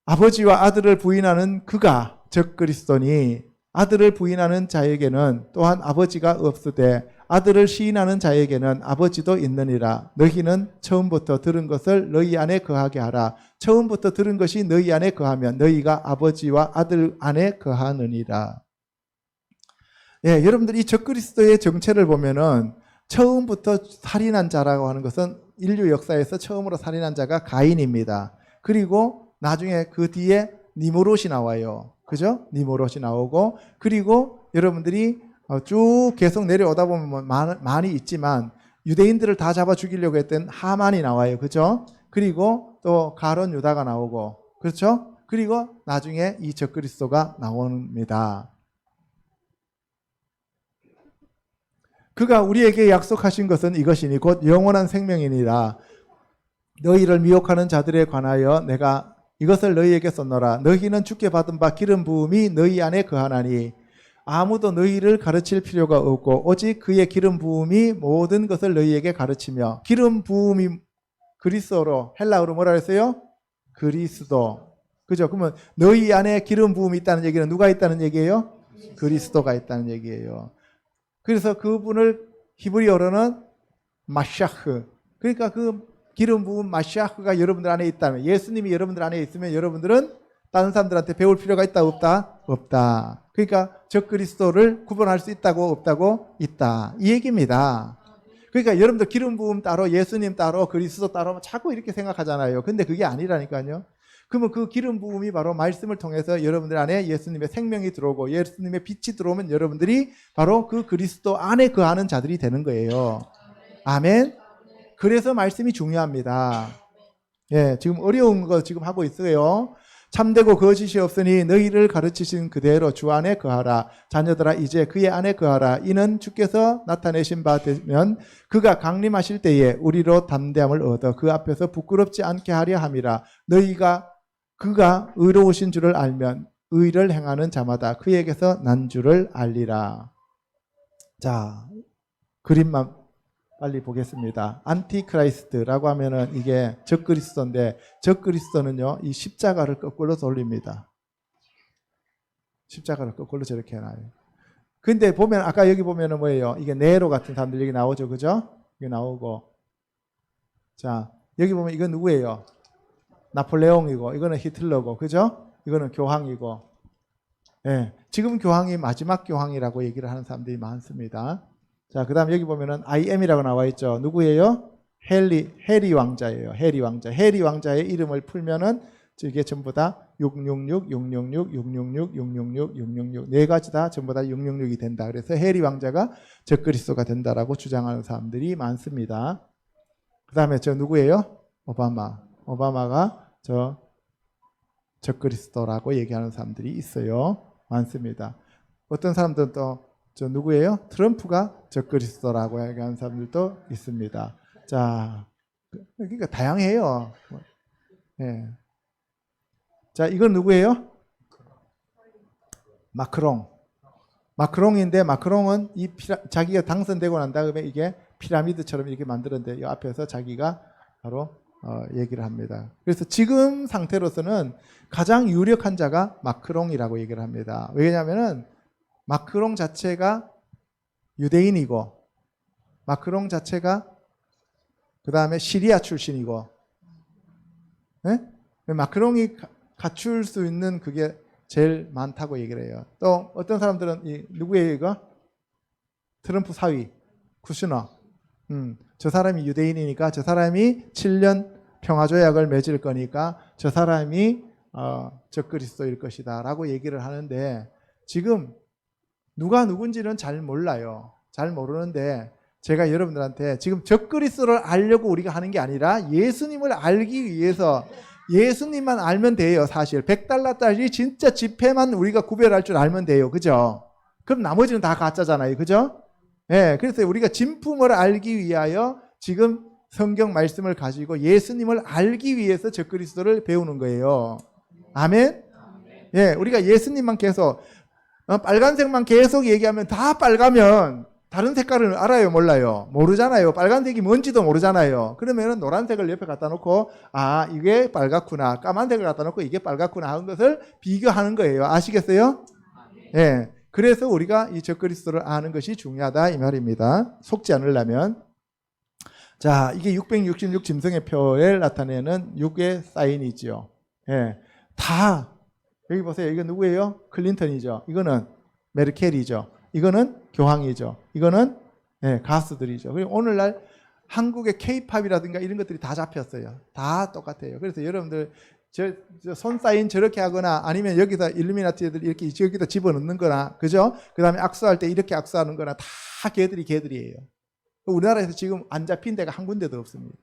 A: 아버지와 아들을 부인하는 그가 적그리스도니 아들을 부인하는 자에게는 또한 아버지가 없으되 아들을 시인하는 자에게는 아버지도 있느니라. 너희는 처음부터 들은 것을 너희 안에 거하게 하라. 처음부터 들은 것이 너희 안에 거하면 너희가 아버지와 아들 안에 거하느니라. 예, 여러분들 이 적그리스도의 정체를 보면은 처음부터 살인한 자라고 하는 것은 인류 역사에서 처음으로 살인한 자가 가인입니다. 그리고 나중에 그 뒤에 니무롯이 나와요. 그죠? 니무롯이 나오고, 그리고 여러분들이 쭉 계속 내려오다 보면 많이 있지만 유대인들을 다 잡아 죽이려고 했던 하만이 나와요. 그죠? 그리고 또 가론 유다가 나오고, 그렇죠? 그리고 나중에 이 적그리스도가 나옵니다. 그가 우리에게 약속하신 것은 이것이니 곧 영원한 생명이니라. 너희를 미혹하는 자들에 관하여 내가 이것을 너희에게 썼노라. 너희는 주께 받은 바 기름 부음이 너희 안에 거하나니 아무도 너희를 가르칠 필요가 없고 오직 그의 기름 부음이 모든 것을 너희에게 가르치며. 기름 부음이 그리스도로, 헬라어로 뭐라 했어요? 그리스도. 그죠? 그러면 너희 안에 기름 부음이 있다는 얘기는 누가 있다는 얘기예요? 그리스도가 있다는 얘기예요. 그래서 그분을 히브리어로는 마샤흐. 그러니까 그 기름 부은 마샤흐가 여러분들 안에 있다면, 예수님이 여러분들 안에 있으면 여러분들은 다른 사람들한테 배울 필요가 있다 없다? 없다. 그러니까 적그리스도를 구분할 수 있다고 없다고? 있다. 이 얘기입니다. 그러니까 여러분들 기름 부음 따로, 예수님 따로, 그리스도 따로 자꾸 이렇게 생각하잖아요. 근데 그게 아니라니까요. 그러면 그 기름 부음이 바로 말씀을 통해서 여러분들 안에 예수님의 생명이 들어오고 예수님의 빛이 들어오면 여러분들이 바로 그 그리스도 안에 거하는 자들이 되는 거예요. 아멘. 그래서 말씀이 중요합니다. 예, 지금 어려운 거 지금 하고 있어요. 참되고 거짓이 없으니 너희를 가르치신 그대로 주 안에 거하라. 자녀들아 이제 그의 안에 거하라. 이는 주께서 나타내신 바 되면 그가 강림하실 때에 우리로 담대함을 얻어 그 앞에서 부끄럽지 않게 하려 함이라. 너희가 그가 의로우신 줄을 알면 의를 행하는 자마다 그에게서 난 줄을 알리라. 자, 그림만 빨리 보겠습니다. 안티크라이스트라고 하면은 이게 적그리스도인데, 적그리스도는요, 이 십자가를 거꾸로 돌립니다. 십자가를 거꾸로 저렇게 해놔요. 근데 보면, 아까 여기 보면은 뭐예요? 이게 네로 같은 사람들 여기 나오죠. 그죠? 여기 나오고. 자, 여기 보면 이건 누구예요? 나폴레옹이고, 이거는 히틀러고, 그죠? 이거는 교황이고. 예. 지금 교황이 마지막 교황이라고 얘기를 하는 사람들이 많습니다. 자, 그 다음 여기 보면은 IM이라고 나와 있죠. 누구예요? 해리 왕자예요. 해리 왕자. 해리 왕자의 이름을 풀면은 이게 전부 다 666, 666, 666, 666, 666 네 가지 다 전부 다 666이 된다. 그래서 해리 왕자가 적그리스도가 된다라고 주장하는 사람들이 많습니다. 그 다음에 저 누구예요? 오바마. 오바마가 저 적그리스도라고 얘기하는 사람들이 있어요. 많습니다. 어떤 사람들은 또 저 누구예요? 트럼프가 적그리스도라고 얘기하는 사람들도 있습니다. 자, 그러니까 다양해요. 네. 자, 이건 누구예요? 마크롱. 마크롱인데 마크롱은 자기가 당선되고 난 다음에 이게 피라미드처럼 이렇게 만들었는데 이 앞에서 자기가 바로 얘기를 합니다. 그래서 지금 상태로서는 가장 유력한 자가 마크롱이라고 얘기를 합니다. 왜냐하면은 마크롱 자체가 유대인이고, 마크롱 자체가 그 다음에 시리아 출신이고, 네? 마크롱이 갖출 수 있는 그게 제일 많다고 얘기를 해요. 또 어떤 사람들은 누구예요 이거? 트럼프 사위 쿠슈너. 저 사람이 유대인이니까 저 사람이 7년 평화조약을 맺을 거니까 저 사람이 적그리스도일 것이다 라고 얘기를 하는데, 지금 누가 누군지는 잘 몰라요. 잘 모르는데 제가 여러분들한테 지금 적그리스도를 알려고 우리가 하는 게 아니라 예수님을 알기 위해서, 예수님만 알면 돼요. 사실 $100짜리 진짜 지폐만 우리가 구별할 줄 알면 돼요. 그죠? 그럼 나머지는 다 가짜잖아요. 그죠? 네, 그래서 우리가 진품을 알기 위하여 지금 성경 말씀을 가지고 예수님을 알기 위해서 적그리스도를 배우는 거예요. 아멘? 예, 우리가 예수님만 계속 빨간색만 계속 얘기하면 다 빨가면 다른 색깔을 알아요, 몰라요? 모르잖아요. 빨간색이 뭔지도 모르잖아요. 그러면은 노란색을 옆에 갖다 놓고 아, 이게 빨갛구나. 까만색을 갖다 놓고 이게 빨갛구나 하는 것을 비교하는 거예요. 아시겠어요? 예. 그래서 우리가 이 적그리스도를 아는 것이 중요하다 이 말입니다. 속지 않으려면. 자, 이게 666 짐승의 표를 나타내는 6의 사인이죠. 예. 다 여기 보세요. 이거 누구예요? 클린턴이죠. 이거는 메르켈이죠. 이거는 교황이죠. 이거는 가수들이죠. 그리고 오늘날 한국의 K-팝이라든가 이런 것들이 다 잡혔어요. 다 똑같아요. 그래서 여러분들 저 손 사인 저렇게 하거나 아니면 여기다 일루미나티들 이렇게 여기다 집어넣는 거나, 그죠? 그 다음에 악수할 때 이렇게 악수하는 거나 다 걔들이에요. 우리나라에서 지금 안 잡힌 데가 한 군데도 없습니다.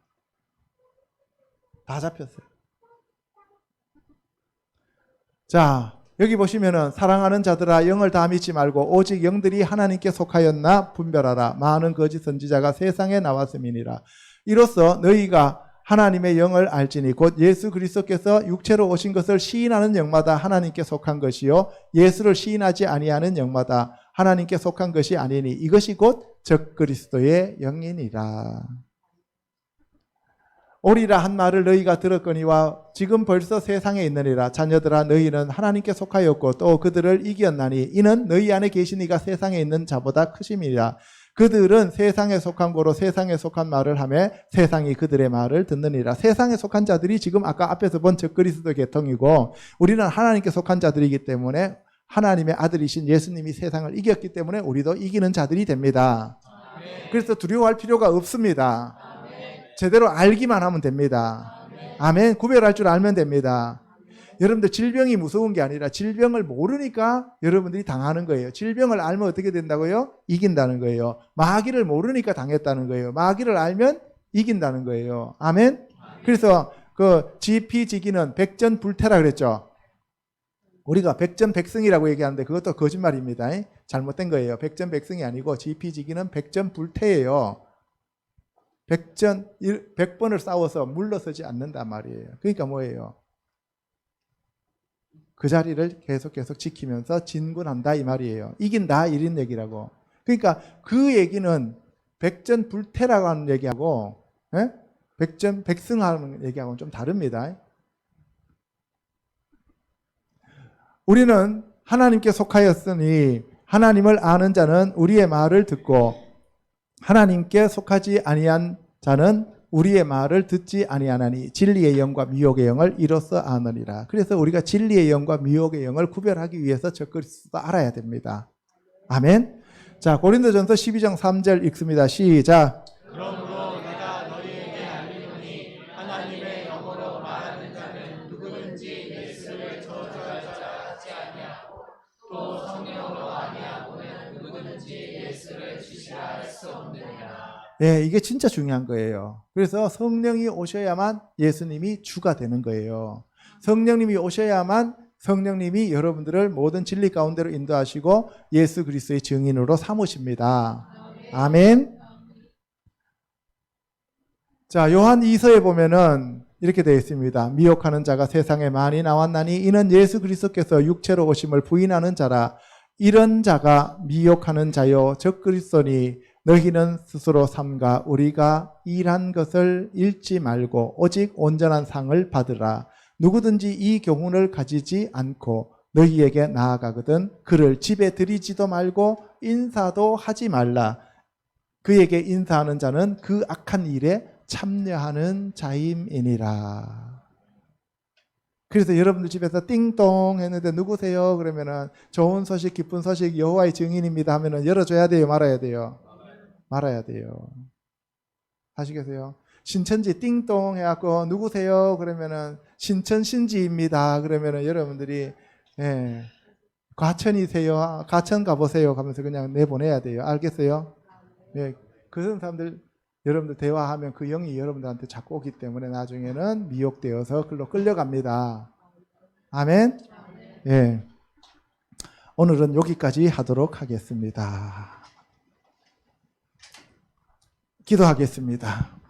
A: 다 잡혔어요. 자, 여기 보시면은 사랑하는 자들아 영을 다 믿지 말고 오직 영들이 하나님께 속하였나 분별하라. 많은 거짓 선지자가 세상에 나왔음이니라. 이로써 너희가 하나님의 영을 알지니 곧 예수 그리스도께서 육체로 오신 것을 시인하는 영마다 하나님께 속한 것이요 예수를 시인하지 아니하는 영마다 하나님께 속한 것이 아니니 이것이 곧 적그리스도의 영이니라. 오리라 한 말을 너희가 들었거니와 지금 벌써 세상에 있느니라. 자녀들아 너희는 하나님께 속하였고 또 그들을 이겼나니 이는 너희 안에 계신 이가 세상에 있는 자보다 크심이라. 그들은 세상에 속한 거로 세상에 속한 말을 하며 세상이 그들의 말을 듣느니라. 세상에 속한 자들이 지금 아까 앞에서 본 적그리스도 계통이고 우리는 하나님께 속한 자들이기 때문에 하나님의 아들이신 예수님이 세상을 이겼기 때문에 우리도 이기는 자들이 됩니다. 그래서 두려워할 필요가 없습니다. 제대로 알기만 하면 됩니다. 아멘. 구별할 줄 알면 됩니다. 여러분들 질병이 무서운 게 아니라 질병을 모르니까 여러분들이 당하는 거예요. 질병을 알면 어떻게 된다고요? 이긴다는 거예요. 마귀를 모르니까 당했다는 거예요. 마귀를 알면 이긴다는 거예요. 아멘. 그래서 그 지피지기는 백전불태라 그랬죠. 우리가 백전백승이라고 얘기하는데 그것도 거짓말입니다. 잘못된 거예요. 백전백승이 아니고 지피지기는 백전불태예요. 100번을 싸워서 물러서지 않는단 말이에요. 그러니까 뭐예요? 그 자리를 계속 지키면서 진군한다 이 말이에요. 이긴다 이런 얘기라고. 그러니까 그 얘기는 백전불태라고 하는 얘기하고 백전백승하는 얘기하고는 좀 다릅니다. 우리는 하나님께 속하였으니 하나님을 아는 자는 우리의 말을 듣고 하나님께 속하지 아니한 자는 우리의 말을 듣지 아니하나니 진리의 영과 미혹의 영을 이로써 아느니라. 그래서 우리가 진리의 영과 미혹의 영을 구별하기 위해서 적그리스도도 알아야 됩니다. 아멘. 자, 고린도전서 12장 3절 읽습니다. 시작.
B: 그러므로 내가 너희에게 알리노니 하나님의 영으로 말하는 자는 누구든지 예수를 저주하지 아니하고 또 성령으로 아니하고는 누구든지 예수를 주시라 할 수 없느니라.
A: 이게 진짜 중요한 거예요. 그래서 성령이 오셔야만 예수님이 주가 되는 거예요. 성령님이 오셔야만 성령님이 여러분들을 모든 진리 가운데로 인도하시고 예수 그리스도의 증인으로 삼으십니다. 아멘. 자, 요한 2서에 보면은 이렇게 되어 있습니다. 미혹하는 자가 세상에 많이 나왔나니 이는 예수 그리스도께서 육체로 오심을 부인하는 자라. 이런 자가 미혹하는 자요 적그리스도니 너희는 스스로 삼가 우리가 일한 것을 잃지 말고 오직 온전한 상을 받으라. 누구든지 이 교훈을 가지지 않고 너희에게 나아가거든 그를 집에 들이지도 말고 인사도 하지 말라. 그에게 인사하는 자는 그 악한 일에 참여하는 자임이니라. 그래서 여러분들 집에서 띵동 했는데 누구세요? 그러면은 좋은 소식, 기쁜 소식, 여호와의 증인입니다 하면은 열어줘야 돼요, 말아야 돼요? 말아야 돼요. 아시겠어요? 신천지 띵동 해갖고 누구세요? 그러면은 신천신지입니다. 그러면은 여러분들이 과천이세요? 과천 가보세요. 하면서 그냥 내보내야 돼요. 알겠어요? 그런 사람들 여러분들 대화하면 그 영이 여러분들한테 자꾸 오기 때문에 나중에는 미혹되어서 글로 끌려갑니다. 아멘? 오늘은 여기까지 하도록 하겠습니다. 기도하겠습니다.